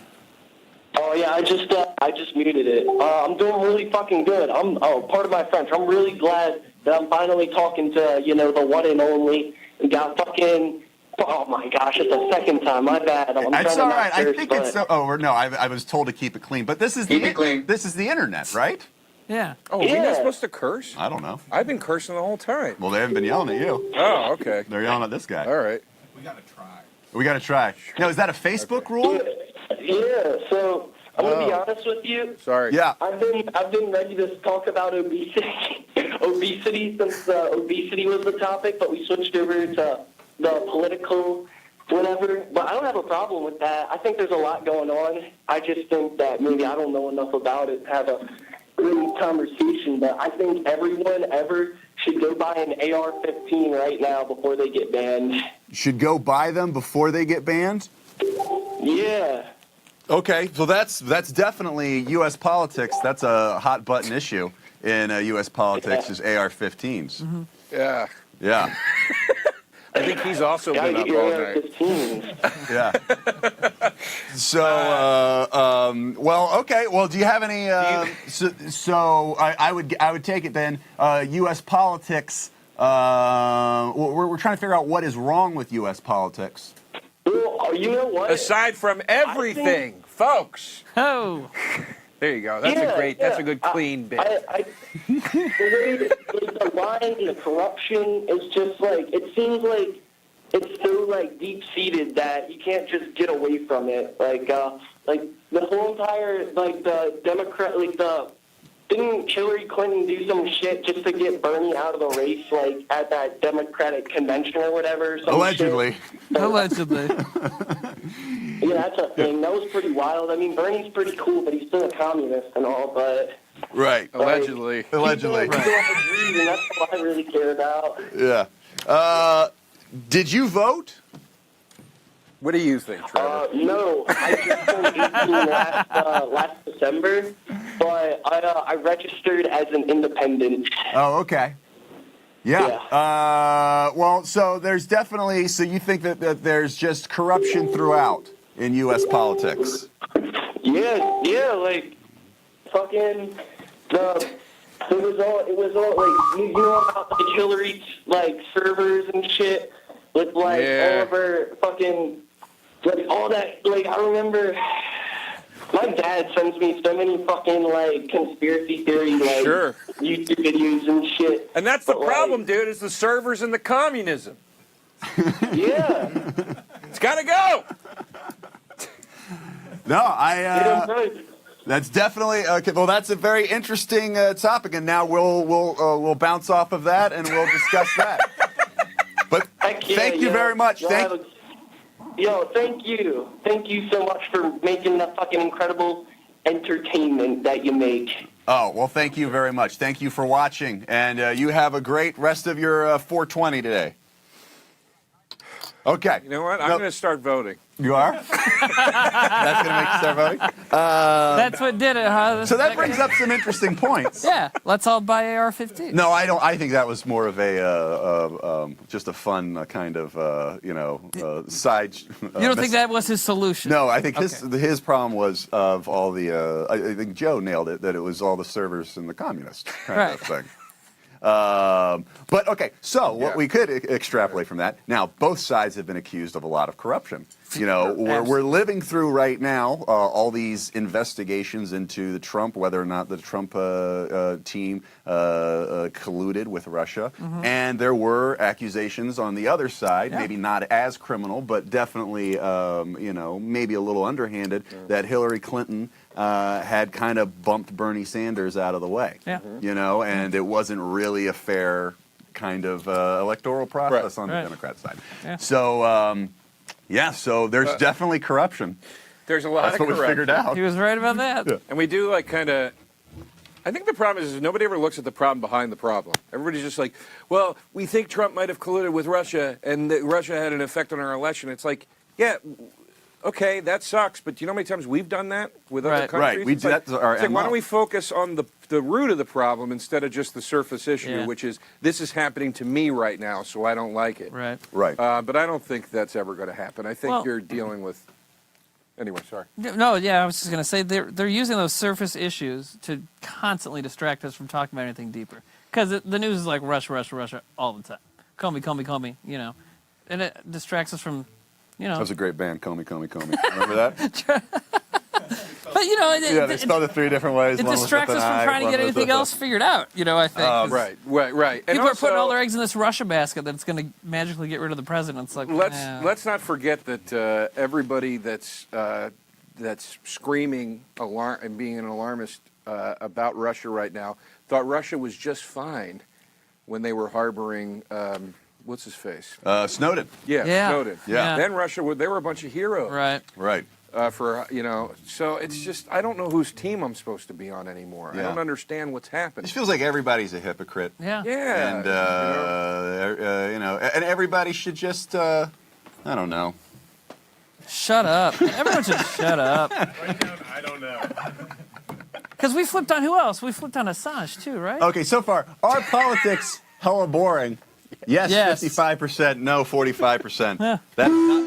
S8: Oh yeah, I just muted it. I'm doing really fucking good. Part of my French. I'm really glad that I'm finally talking to the one and only. And got fucking. Oh my gosh, it's the second time. My bad. I'm
S2: That's
S8: trying to
S2: all
S8: not
S2: right. I
S8: curse,
S2: think
S8: but-
S2: it's so. Oh no, I was told to keep it clean. But this is
S5: Keep it clean.
S2: This is the internet, right?
S4: Yeah.
S3: Oh, are we
S8: Yeah.
S3: not supposed to curse?
S2: I don't know.
S3: I've been cursing the whole time.
S2: Well, they haven't been yelling at you.
S3: Oh, okay.
S2: They're yelling at this guy.
S3: All right.
S7: We gotta try.
S2: We got to try. Now, is that a Facebook rule?
S8: Yeah. So I'm gonna be honest with you.
S3: Sorry.
S2: Yeah.
S8: I've been ready to talk about obesity, since obesity was the topic, but we switched over to the political whatever. But I don't have a problem with that. I think there's a lot going on. I just think that maybe I don't know enough about it to have a good conversation. But I think everyone ever should go buy an AR-15 right now before they get banned.
S2: Should go buy them before they get banned?
S8: Yeah.
S2: Okay, so that's definitely U.S. politics. That's a hot button issue in U.S. politics is AR-15s.
S3: Yeah.
S2: Yeah,
S3: I think he's also
S8: Gotta
S3: been
S8: get
S3: up all
S8: your
S3: night.
S8: AR-15s.
S2: yeah. So, well, okay. Well, do you have any? So I would take it then. U.S. politics. We're trying to figure out what is wrong with U.S. politics.
S8: Well, you know what?
S3: Aside from everything, folks.
S4: Oh.
S3: There you go. That's That's a good clean bit.
S8: The way the lying and the corruption is just like, it seems like it's so like deep seated that you can't just get away from it. Like the whole entire the Democrat didn't Hillary Clinton do some shit just to get Bernie out of the race at that Democratic convention or whatever?
S2: Allegedly.
S4: Allegedly.
S8: Yeah, that's a thing. That was pretty wild. I mean, Bernie's pretty cool, but he's still a communist and all, but...
S2: Right.
S3: Allegedly.
S2: Allegedly.
S8: People agree, and that's what I really care about.
S2: Yeah. Did you vote?
S3: What do you think, Trevor?
S8: No, I just turned 18 last December, but I registered as an independent.
S2: Oh, okay. Yeah. Well, so there's definitely. So you think that there's just corruption throughout in U.S. politics?
S8: Yeah, fucking it was all you know about Hillary's servers and shit with all of her fucking all that I remember. My dad sends me so many fucking conspiracy theories
S3: Sure.
S8: YouTube videos and shit.
S3: And that's the
S8: But,
S3: problem, dude, is the servers and the communism.
S8: Yeah.
S3: It's got to go.
S2: No, that's definitely okay. Well, that's a very interesting topic, and now we'll bounce off of that and we'll discuss that. But
S8: Heck yeah,
S2: thank you very much.
S8: Thank you. Thank you so much for making the fucking incredible entertainment that you make.
S2: Oh, well, thank you very much. Thank you for watching, and you have a great rest of your 420 today. Okay.
S3: You know what? I'm going to start voting.
S2: You are? That's going to make you start voting?
S4: That's what did it, huh?
S2: So that brings up some interesting points.
S4: Yeah, let's all buy AR-15.
S2: No, I don't. I think that was more of a just a fun kind of side.
S4: You don't think that was his solution?
S2: No, I think his problem was of all the. I think Joe nailed it, that it was all the servers and the communists kind of thing. But okay, so what we could extrapolate from that. Now, both sides have been accused of a lot of corruption. You know, we're living through right now all these investigations into the Trump, whether or not the Trump team colluded with Russia, and there were accusations on the other side, maybe not as criminal, but definitely, you know, maybe a little underhanded, that Hillary Clinton had kind of bumped Bernie Sanders out of the way. You know, and it wasn't really a fair kind of electoral process on the Democrat side. So. Yeah, so there's definitely corruption.
S3: There's a lot
S2: That's
S3: of
S2: what
S3: corruption.
S2: we figured out.
S4: He was right about that.
S3: And we do like kind of. I think the problem is nobody ever looks at the problem behind the problem. Everybody's just like, well, we think Trump might have colluded with Russia and that Russia had an effect on our election. It's like, yeah, okay, that sucks. But do you know how many times we've done that with other countries?
S2: Right, we
S3: It's
S2: do
S3: like,
S2: that's our
S3: it's like, why
S2: MO.
S3: don't we focus on the root of the problem instead of just the surface issue, which is this is happening to me right now, so I don't like it.
S4: Right.
S3: But I don't think that's ever going to happen. I think you're dealing with. Anyway, sorry.
S4: No, I was just going to say they're using those surface issues to constantly distract us from talking about anything deeper. Because the news is like Russia all the time. Call me, you know. And it distracts us from, you know.
S2: That was a great band, Comey, Comey, Comey. Remember that?
S4: But, you know,
S2: Yeah, they spelled it 3 different ways.
S4: it
S2: One was
S4: distracts
S2: with
S4: us
S2: an
S4: from
S2: I,
S4: trying to
S2: one
S4: get
S2: was
S4: anything
S2: with a-
S4: else figured out, you know, I think. 'cause
S3: Right. And
S4: People are putting all
S3: also-
S4: their eggs in this Russia basket that's going to magically get rid of the president. It's like,
S3: Let's not forget that everybody that's screaming alarm and being an alarmist about Russia right now thought Russia was just fine when they were harboring what's his face?
S2: Snowden.
S4: Yeah.
S3: Snowden.
S2: Yeah.
S3: Then Russia, they were a bunch of heroes.
S2: Right.
S3: For so it's just I don't know whose team I'm supposed to be on anymore. I
S2: Yeah.
S3: don't understand what's
S2: It
S3: happening.
S2: just feels like everybody's a hypocrite.
S4: Yeah.
S3: Yeah.
S2: And, you know, and everybody should just, I don't know.
S4: Shut up. Everyone should shut up.
S7: Write down, I don't know.
S4: Because we flipped on who else? We flipped on Assange, too, right?
S2: Okay, so far, our politics, hella boring. Yes, 55%, no, 45%. That's not...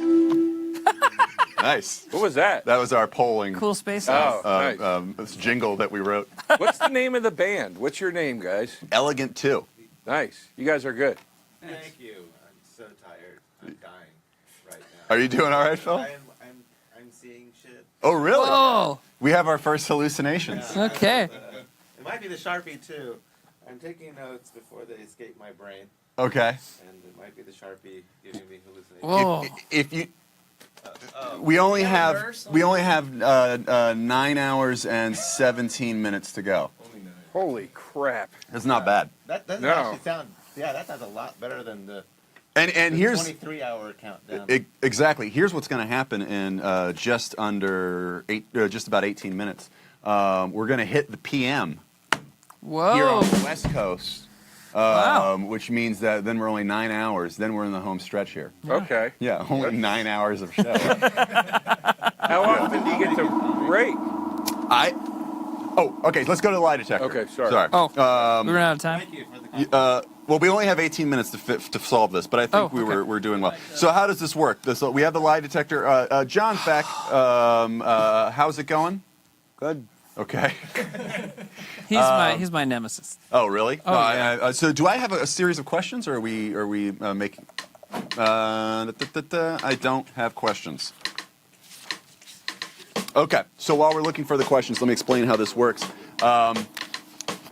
S2: Nice.
S3: What was that?
S2: That was our polling.
S4: Cool space.
S3: Oh, nice.
S2: This jingle that we wrote.
S3: What's the name of the band? What's your name, guys?
S2: Elegant 2.
S3: Nice. You guys are good.
S9: Thank you. I'm so tired. I'm dying right now.
S2: Are you doing all right, Phil?
S9: I'm seeing shit.
S2: Oh, really?
S4: Oh,
S2: We have our first hallucinations.
S4: okay.
S9: It might be the Sharpie too. I'm taking notes before they escape my brain,
S2: Okay.
S9: and it might be the Sharpie giving me hallucinations.
S4: Whoa.
S2: If you... We only have 9 hours and 17 minutes to go.
S3: Holy crap.
S2: That's not bad.
S9: That doesn't
S3: No.
S9: actually sound. Yeah, that sounds a lot better than the
S2: And here's
S9: 23-hour countdown.
S2: exactly. Here's what's going to happen in just about 18 minutes. We're going to hit the PM here on
S4: Whoa.
S2: the West Coast,
S4: Wow.
S2: which means that then we're only 9 hours. Then we're in the home stretch here.
S3: Okay.
S2: Yeah, only 9 hours of show.
S3: How often do you get to break?
S2: Okay. Let's go to the lie detector.
S3: Okay, sorry.
S4: Oh, we ran out of time.
S9: Thank you for the.
S2: Well, we only have 18 minutes to solve this, but I think we're doing well. So how does this work? We have the lie detector. John Beck, how's it going?
S3: Good.
S2: Okay.
S3: Um,
S4: He's my nemesis.
S2: Oh, really?
S4: Oh, yeah.
S2: So do I have a series of questions, or are we making? I don't have questions. Okay. So while we're looking for the questions, let me explain how this works.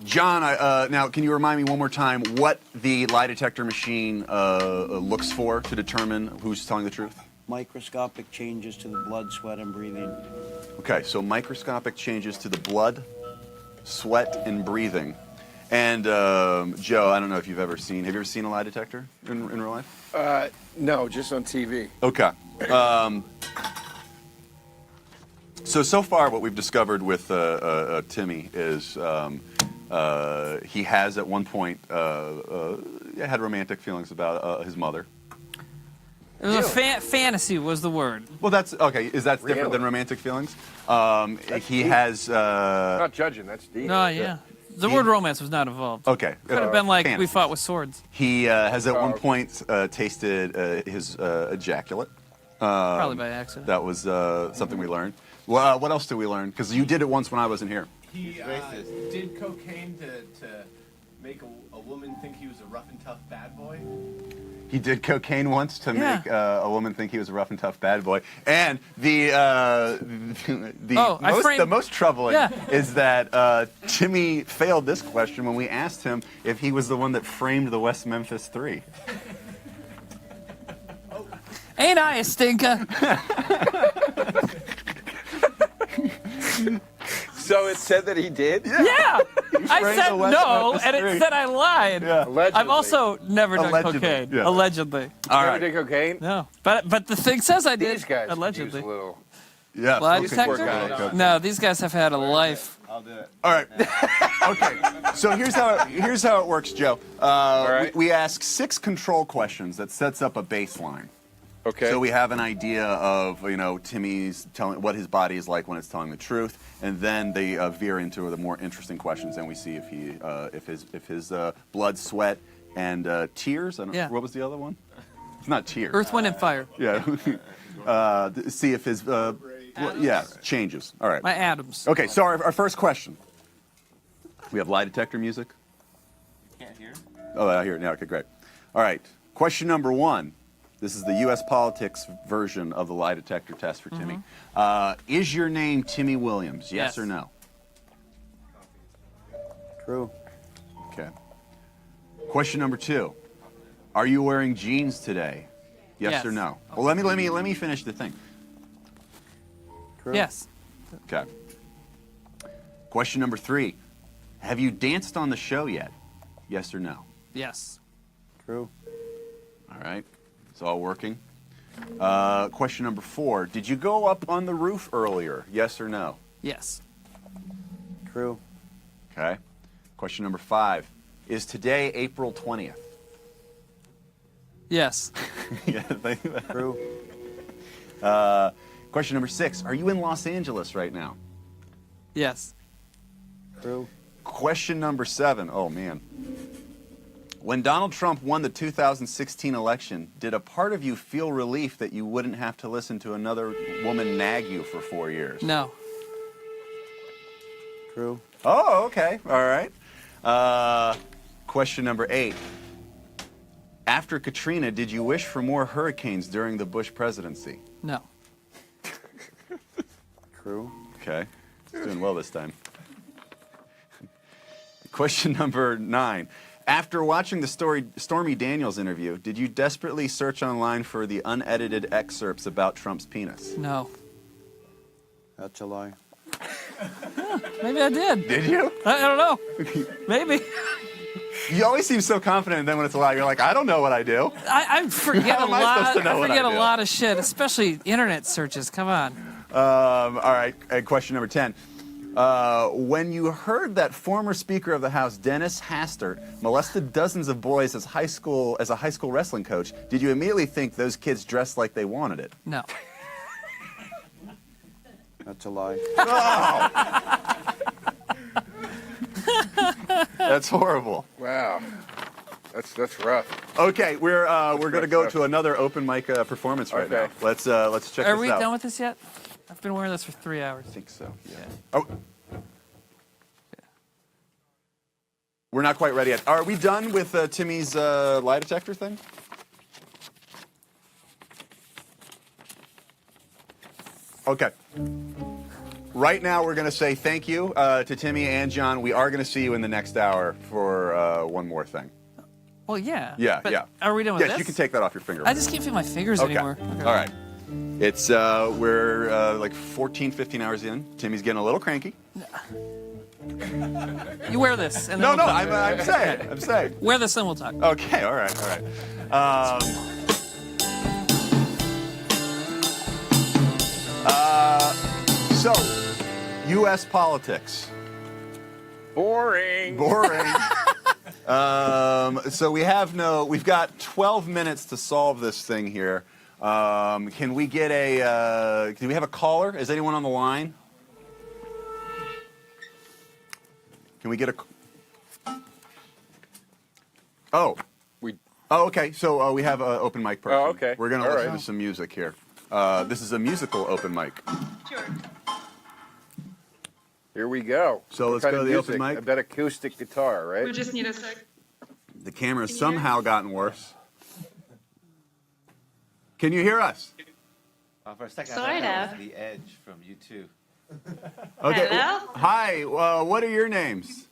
S2: John, now can you remind me one more time what the lie detector machine looks for to determine who's telling the truth?
S10: Microscopic changes to the blood, sweat, and breathing.
S2: Okay, so microscopic changes to the blood, sweat, and breathing. And Joe, I don't know if you've ever seen. Have you ever seen a lie detector in real life?
S3: No, just on TV.
S2: Okay. So far, what we've discovered with Timmy is he has at one point had romantic feelings about his mother.
S4: It was a fantasy was the word.
S2: Well, that's okay. Is that different than romantic feelings? He has.
S3: I'm not judging. That's deep.
S4: No, yeah. The word romance was not involved.
S2: Okay.
S4: Could have been like we
S2: fantasy.
S4: fought with swords.
S2: He has at one point tasted his ejaculate.
S4: Probably by accident.
S2: That was something we learned. Well, what else did we learn? Because you did it once when I wasn't here.
S7: He did cocaine to make a woman think he was a rough and tough bad boy?
S2: He did cocaine once to
S4: Yeah.
S2: make a woman think he was a rough and tough bad boy. And the most troubling
S4: Yeah.
S2: is that Timmy failed this question when we asked him if he was the one that framed the West Memphis 3.
S4: Ain't I a stinker?
S3: So it said that he did?
S4: Yeah. I
S2: framed
S4: said
S2: the West
S4: no,
S2: Memphis
S4: and it
S2: 3.
S4: said I lied.
S2: Yeah.
S3: Allegedly.
S4: I've also never done
S2: Allegedly,
S4: cocaine.
S2: yeah.
S4: Allegedly.
S2: All
S3: Never
S2: right.
S3: did cocaine?
S4: No. But the thing says I did.
S3: These guys could
S4: allegedly.
S3: use a little.
S2: Yeah.
S4: Lie
S2: okay.
S4: detector? No, these guys have had a life.
S9: I'll do it.
S2: All right. Okay. So here's how it works, Joe.
S3: right.
S2: We ask 6 control questions that sets up a baseline.
S3: Okay.
S2: So we have an idea of Timmy's telling what his body is like when it's telling the truth, and then they veer into the more interesting questions, and we see if his blood, sweat, and tears.
S4: Yeah.
S2: What was the other one? It's not tears.
S4: Earth, wind, and fire.
S2: Yeah. See if his changes. All right.
S4: My atoms.
S2: Okay. So our first question. We have lie detector music.
S9: Can't hear.
S2: Oh, I hear it now. Okay, great. All right. Question number 1. This is the U.S. politics version of the lie detector test for Timmy. Is your name Timmy Williams? Yes,
S4: Yes.
S2: or no?
S10: True.
S2: Okay. Question number 2. Are you wearing jeans today? Yes,
S4: Yes.
S2: or no? Well, let me finish the thing.
S10: True.
S4: Yes.
S2: Okay. Question number 3. Have you danced on the show yet? Yes or no?
S4: Yes.
S10: True.
S2: All right. It's all working. Question number 4. Did you go up on the roof earlier? Yes or no?
S4: Yes.
S10: True.
S2: Okay. Question number 5. Is today April 20th?
S4: Yes.
S2: Yeah, think that.
S10: True.
S2: Question number 6. Are you in Los Angeles right now?
S4: Yes.
S10: True.
S2: Question number 7. Oh, man. When Donald Trump won the 2016 election, did a part of you feel relief that you wouldn't have to listen to another woman nag you for 4 years?
S4: No.
S10: True.
S2: Oh, okay. All right. Question number 8. After Katrina, did you wish for more hurricanes during the Bush presidency?
S4: No.
S10: True.
S2: Okay. It's doing well this time. Question number 9. After watching the Stormy Daniels interview, did you desperately search online for the unedited excerpts about Trump's penis?
S4: No.
S10: That's a lie.
S4: Maybe I did.
S2: Did you?
S4: I don't know. Maybe.
S2: You always seem so confident, and then when it's a lie, you're like, I don't know what I do.
S4: I forget
S2: How
S4: a
S2: am I
S4: lot.
S2: supposed to know
S4: I
S2: what
S4: forget
S2: I
S4: a
S2: do?
S4: lot of shit, especially internet searches. Come on.
S2: All right, question number 10. When you heard that former Speaker of the House, Dennis Hastert, molested dozens of boys as a high school wrestling coach, did you immediately think those kids dressed like they wanted it?
S4: No.
S10: That's a lie.
S2: That's horrible.
S3: Wow. That's rough.
S2: Okay, we're going to go to another open mic performance right
S3: Okay.
S2: now. Let's check
S4: Are
S2: this out.
S4: we done with this yet? I've been wearing this for 3 hours.
S2: I think so. Yeah. Oh. We're not quite ready yet. Are we done with Timmy's lie detector thing? Okay. Right now, we're going to say thank you to Timmy and John. We are going to see you in the next hour for one more thing.
S4: Well, yeah.
S2: Yeah,
S4: but
S2: yeah.
S4: Are we done with
S2: Yes,
S4: this?
S2: you can take that off your finger.
S4: I just can't feel my fingers
S2: Okay.
S4: anymore.
S2: All right. It's we're like 14, 15 hours in. Timmy's getting a little cranky.
S4: You wear this. And then
S2: No,
S4: we'll
S2: no,
S4: talk.
S2: I'm saying.
S4: Wear this and we'll talk.
S2: Okay, all right. So, U.S. politics.
S3: Boring.
S2: So we've got 12 minutes to solve this thing here. Can we get do we have a caller? Is anyone on the line? Can we get a? Oh, okay. So we have an open mic person.
S3: Oh, okay.
S2: We're gonna
S3: All
S2: listen
S3: right.
S2: to some music here. This is a musical open mic.
S1: Sure.
S3: Here we go.
S2: So let's
S3: What
S2: go
S3: kind
S2: to the
S3: of
S2: open
S3: music?
S2: mic.
S3: I bet acoustic guitar, right?
S11: We just need a sec.
S2: The camera's somehow gotten worse. Can you hear us?
S9: For a second,
S11: Sort
S9: I thought that
S11: of.
S9: was the Edge from U2.
S2: Okay.
S11: Hello?
S2: Hi. What are your names?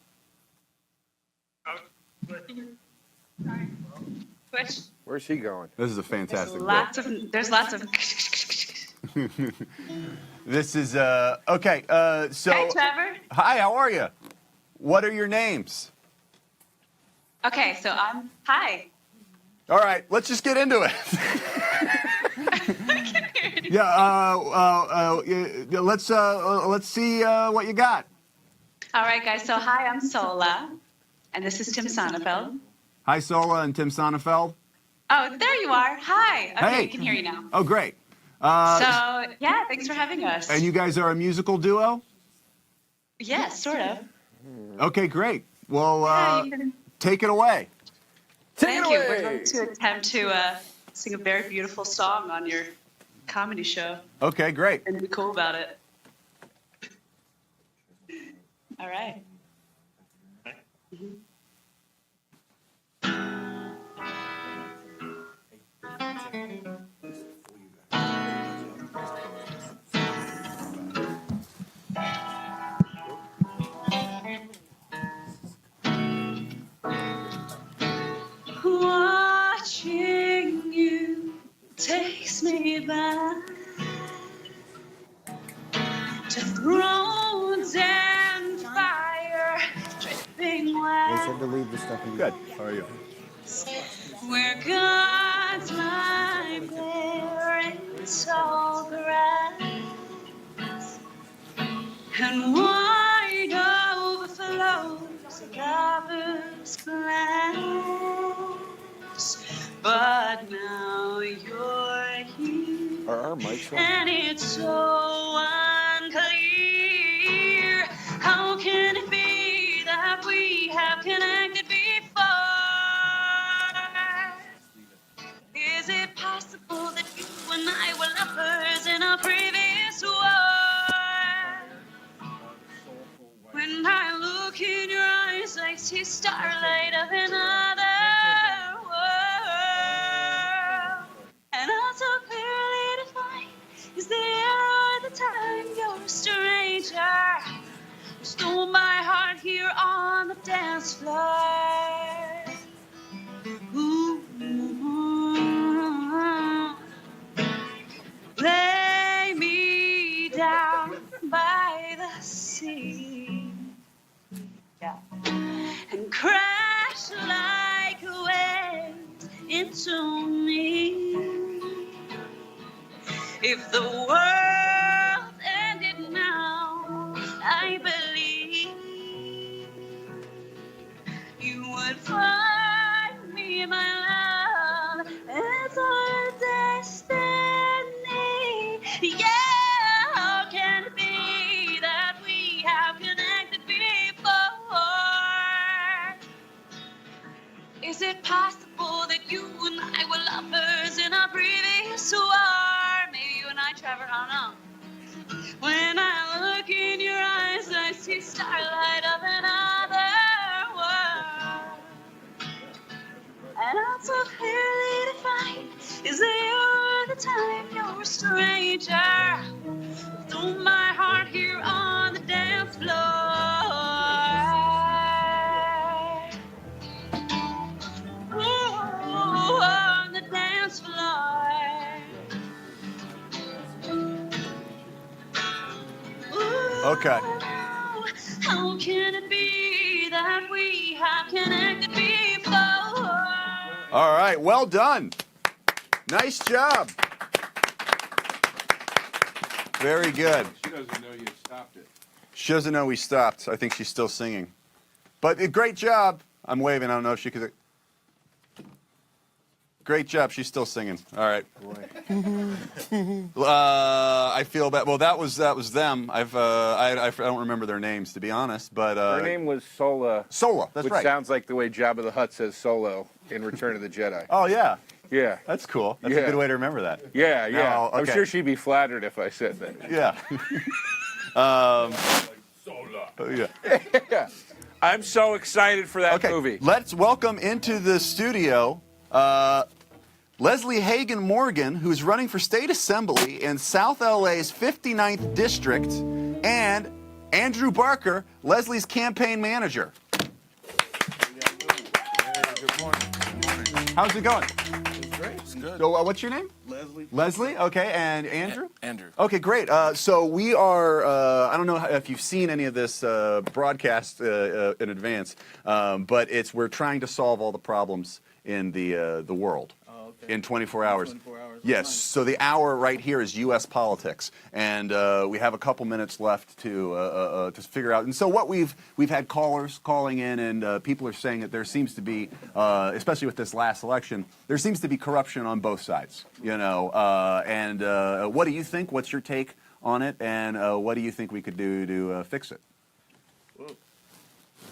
S11: Which
S3: Where's he going?
S2: This is a fantastic
S11: there's lots of
S2: bit. This is okay. So
S11: Hi, Trevor.
S2: hi. How are you? What are your names?
S11: Okay, so hi.
S2: All right. Let's just get into it. Yeah. Let's see what you got.
S11: All right, guys. So hi, I'm Sola, and this is Tim Sonnefeld.
S2: Hi, Sola and Tim Sonnefeld.
S11: Oh, there you are. Hi. Okay,
S2: Hey.
S11: I can hear you now.
S2: Oh, great.
S11: So yeah, thanks for having us.
S2: And you guys are a musical duo?
S11: Yes, sort of.
S2: Okay, great. Well,
S11: Yeah, you can-
S2: take it away.
S11: Thank you. We're going to attempt to sing a very beautiful song on your comedy show
S2: Okay, great.
S11: and be cool about it. All right. Watching you takes me back to thrones and fire, dripping
S10: They
S11: wet.
S10: said to leave the stuff in.
S2: Good. How are you?
S11: Where God's my parents all grass and wide overflows of lovers' glass. But now you're here,
S3: Are our mics on?
S11: and it's so unclear. How can it be that we have connected before? Is it possible that you and I were lovers in a previous war? When I look in your eyes, I see starlight of another world. And also clearly defined is the era or the time you're a stranger. You stole my heart here on the dance floor. Ooh. Lay me down by the sea, yeah, and crash like waves into me. If the world ended now, I believe you would find me, my love. It's our destiny. Yeah, how can it be that we have connected before? Is it possible that you and I were lovers in a previous war? Maybe you and I, Trevor, I don't know. When I look in your eyes, I see starlight of another world. And also clearly defined is the year, the time you're a stranger. Throw my heart here on the dance floor. Ooh, on the dance floor. Ooh,
S2: Okay.
S11: how can it be that we have connected before?
S2: All right. Well done. Nice job. Very good.
S3: She doesn't know you stopped it.
S2: She doesn't know we stopped. I think she's still singing. But great job. I'm waving. I don't know if she could. Great job. She's still singing. All right. I feel bad. Well, that was them. I don't remember their names, to be honest. But
S3: Her name was Sola.
S2: Sola. That's
S3: which
S2: right.
S3: sounds like the way Jabba the Hutt says Solo in Return of the Jedi.
S2: Oh yeah.
S3: Yeah.
S2: That's cool. That's a
S3: Yeah.
S2: good way to remember that.
S3: Yeah, yeah.
S2: Now,
S3: I'm
S2: okay.
S3: sure she'd be flattered if I said that.
S2: Yeah.
S3: Sola. Yeah. I'm so excited for that
S2: Okay,
S3: movie.
S2: let's welcome into the studio Leslie Hagan Morgan, who's running for state assembly in South LA's 59th district, and Andrew Barker, Leslie's campaign manager.
S12: Good morning.
S2: How's it going?
S12: It's great. It's good.
S2: So, what's your name?
S12: Leslie.
S2: Leslie, okay, and Andrew?
S12: Andrew.
S2: Okay, great. So we are, I don't know if you've seen any of this broadcast in advance, but we're trying to solve all the problems in the world. In 24 hours.
S12: 24 hours.
S2: Yes.
S12: Nice.
S2: So the hour right here is U.S. politics, and we have a couple minutes left to figure out. And so what we've had callers calling in, and people are saying that there seems to be, especially with this last election, there seems to be corruption on both sides. You know, and what do you think? What's your take on it? And what do you think we could do to fix it?
S12: Well,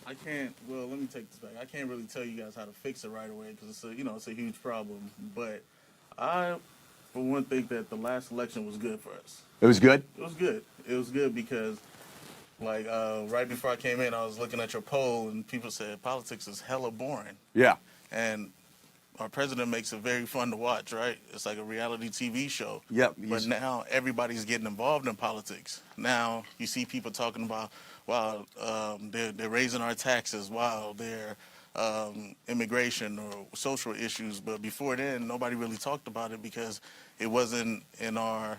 S12: I can't. Well, let me take this back. I can't really tell you guys how to fix it right away because it's a huge problem. But I, for one, think that the last election was good for us.
S2: It was good.
S12: It was good. It was good because, like, right before I came in, I was looking at your poll and people said politics is hella boring.
S2: Yeah.
S12: And our president makes it very fun to watch, right? It's like a reality TV show.
S2: Yep.
S12: But now everybody's getting involved in politics. Now you see people talking about, wow, they're raising our taxes, wow, they're immigration or social issues. But before then, nobody really talked about it because it wasn't in our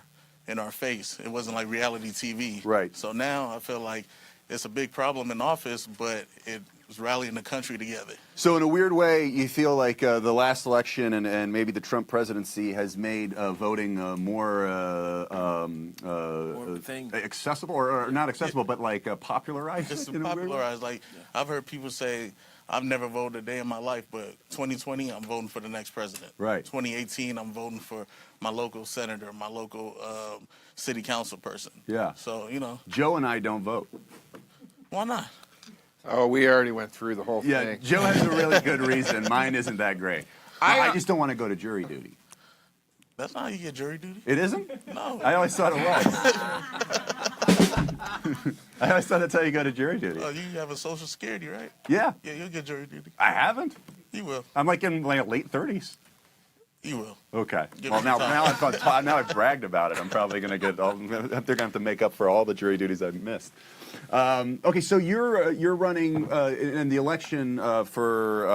S12: face. It wasn't like reality TV.
S2: Right.
S12: So now I feel like it's a big problem in office, but it was rallying the country together.
S2: So in a weird way, you feel like the last election and maybe the Trump presidency has made voting more accessible, or not accessible, but like popularized?
S12: It's
S2: in a weird way?
S12: popularized. Like, I've heard people say, I've never voted a day in my life, but 2020, I'm voting for the next president.
S2: Right.
S12: 2018, I'm voting for my local senator, my local city council person.
S2: Yeah.
S12: So,
S2: Joe and I don't vote.
S12: Why not?
S3: Oh, we already went through the whole
S2: Yeah,
S3: thing.
S2: Joe has a really good reason. Mine isn't that great. I just don't want to go to jury duty.
S12: That's not how you get jury duty.
S2: It isn't?
S12: No.
S2: I always thought it was. I always thought that's how you go to jury duty.
S12: You have a social security, right?
S2: Yeah.
S12: Yeah, you'll get jury duty.
S2: I haven't.
S12: You will.
S2: I'm like in like late 30s.
S12: You will.
S2: Okay.
S12: Give
S2: Well,
S12: it
S2: now
S12: time.
S2: I've bragged about it. I'm probably going to get. They're going to have to make up for all the jury duties I've missed. Okay, so you're running in the election for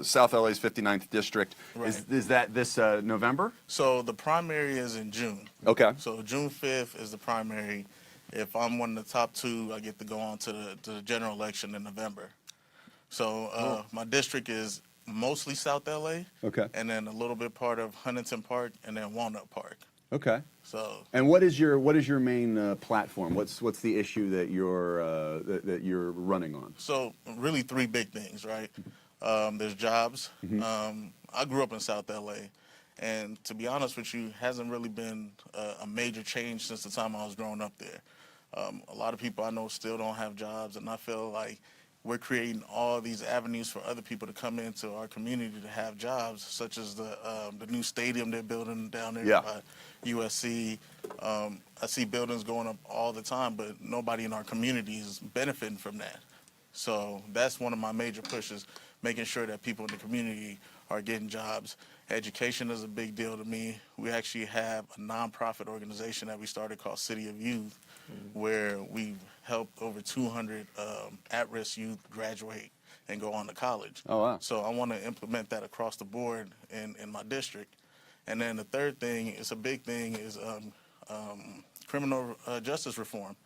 S2: South LA's 59th district.
S12: Right.
S2: Is that this November?
S12: So the primary is in June.
S2: Okay.
S12: So June 5th is the primary. If I'm one of the top two, I get to go on to the general election in November. So my district is mostly South LA.
S2: Okay.
S12: And then a little bit part of Huntington Park and then Walnut Park.
S2: Okay.
S12: So.
S2: And what is your main platform? What's the issue that you're running on?
S12: So really three big things, right? There's jobs.
S2: Mm-hmm.
S12: I grew up in South LA, and to be honest with you, hasn't really been a major change since the time I was growing up there. A lot of people I know still don't have jobs, and I feel like we're creating all these avenues for other people to come into our community to have jobs, such as the new stadium they're building down there by USC. I see buildings going up all the time, but nobody in our community is benefiting from that. So that's one of my major pushes, making sure that people in the community are getting jobs. Education is a big deal to me. We actually have a nonprofit organization that we started called City of Youth, where we've helped over 200 at-risk youth graduate and go on to college.
S2: Oh, wow.
S12: So I want to implement that across the board in my district. And then the third thing, it's a big thing, is criminal justice reform,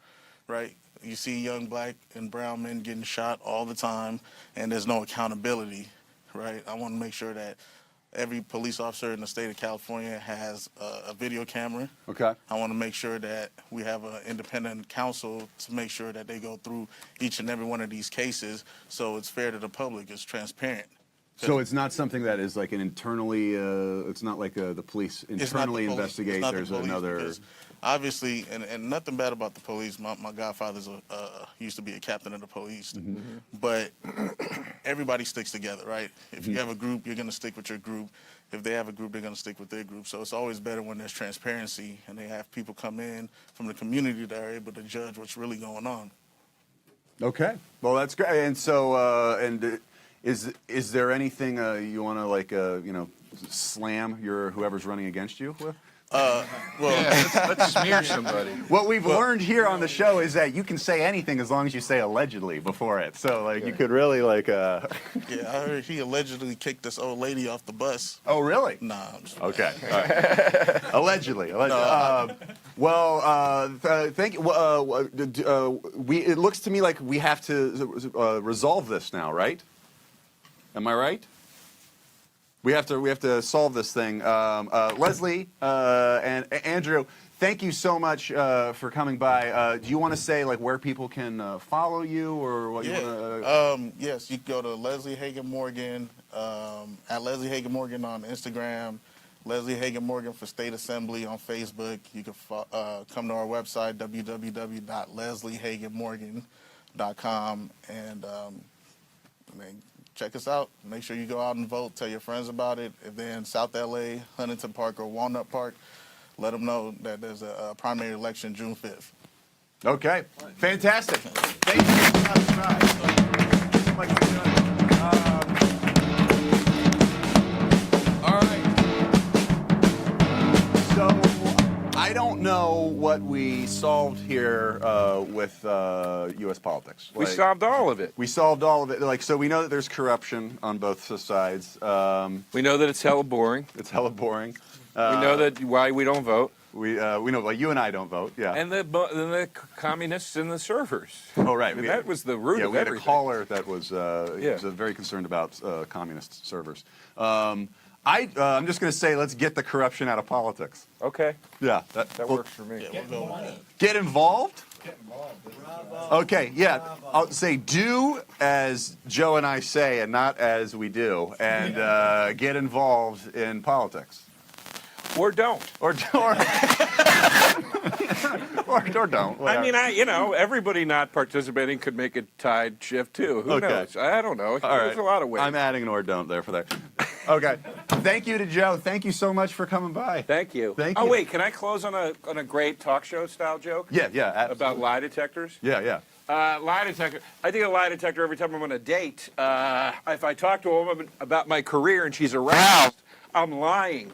S12: right? You see young black and brown men getting shot all the time, and there's no accountability, right? I want to make sure that every police officer in the state of California has a video camera.
S2: Okay.
S12: I want to make sure that we have an independent counsel to make sure that they go through each and every one of these cases so it's fair to the public, it's transparent.
S2: So it's not something that is like an internally. It's not like the police internally investigate. There's another.
S12: Obviously, and nothing bad about the police. My godfather's used to be a captain of the police, but everybody sticks together, right? If you have a group, you're going to stick with your group. If they have a group, they're going to stick with their group. So it's always better when there's transparency and they have people come in from the community that are able to judge what's really going on.
S2: Okay. Well, that's great. And so, is there anything you want to like slam whoever's running against you with?
S12: Well,
S3: Let's smear somebody.
S2: What we've learned here on the show is that you can say anything as long as you say allegedly before it. So, like, you could really, like...
S12: yeah, I heard he allegedly kicked this old lady off the bus.
S2: Oh, really?
S12: Nah. I'm just
S2: Okay. All right. Allegedly. Thank you. It looks to me like we have to resolve this now, right? Am I right? We have to solve this thing. Leslie and Andrew, thank you so much for coming by. Do you want to say like where people can follow you or what?
S12: Yeah.
S2: You want to?
S12: Yes, you can go to Leslie Hagan Morgan at Leslie Hagan Morgan on Instagram, Leslie Hagan Morgan for State Assembly on Facebook. You can come to our website www.lesliehaganmorgan.com and check us out. Make sure you go out and vote. Tell your friends about it. If they're in South LA, Huntington Park, or Walnut Park, let them know that there's a primary election June 5th.
S2: Okay. Fantastic. Thank you. All right. So I don't know what we solved here with U.S. politics.
S3: We solved all of it.
S2: We solved all of it. Like, so we know that there's corruption on both sides.
S3: We know that it's hella boring.
S2: It's hella boring.
S3: We know that why we don't vote.
S2: We know why you and I don't vote. Yeah.
S3: And the communists and the servers.
S2: Oh, right.
S3: That was the root of
S2: we had
S3: everything.
S2: a caller that was very concerned about communist servers. I'm just going to say, let's get the corruption out of politics.
S3: Okay.
S2: Yeah.
S3: That works for me.
S12: Yeah, we'll go with that.
S2: Get involved? Okay, yeah. I'll say do as Joe and I say and not as we do. And get involved in politics.
S3: Or don't.
S2: Or don't.
S3: I mean, everybody not participating could make a tide shift too. Who knows? I don't know. There's a lot of ways.
S2: I'm adding an or don't there for that. Okay. Thank you to Joe. Thank you so much for coming by.
S3: Thank you.
S2: Thank
S3: you.
S2: you.
S3: Oh wait, can I close on a great talk show style joke?
S2: Yeah, absolutely.
S3: About lie detectors?
S2: Yeah.
S3: Lie detector. I think a lie detector every time I'm on a date. If I talk to a woman about my career and she's aroused, I'm lying.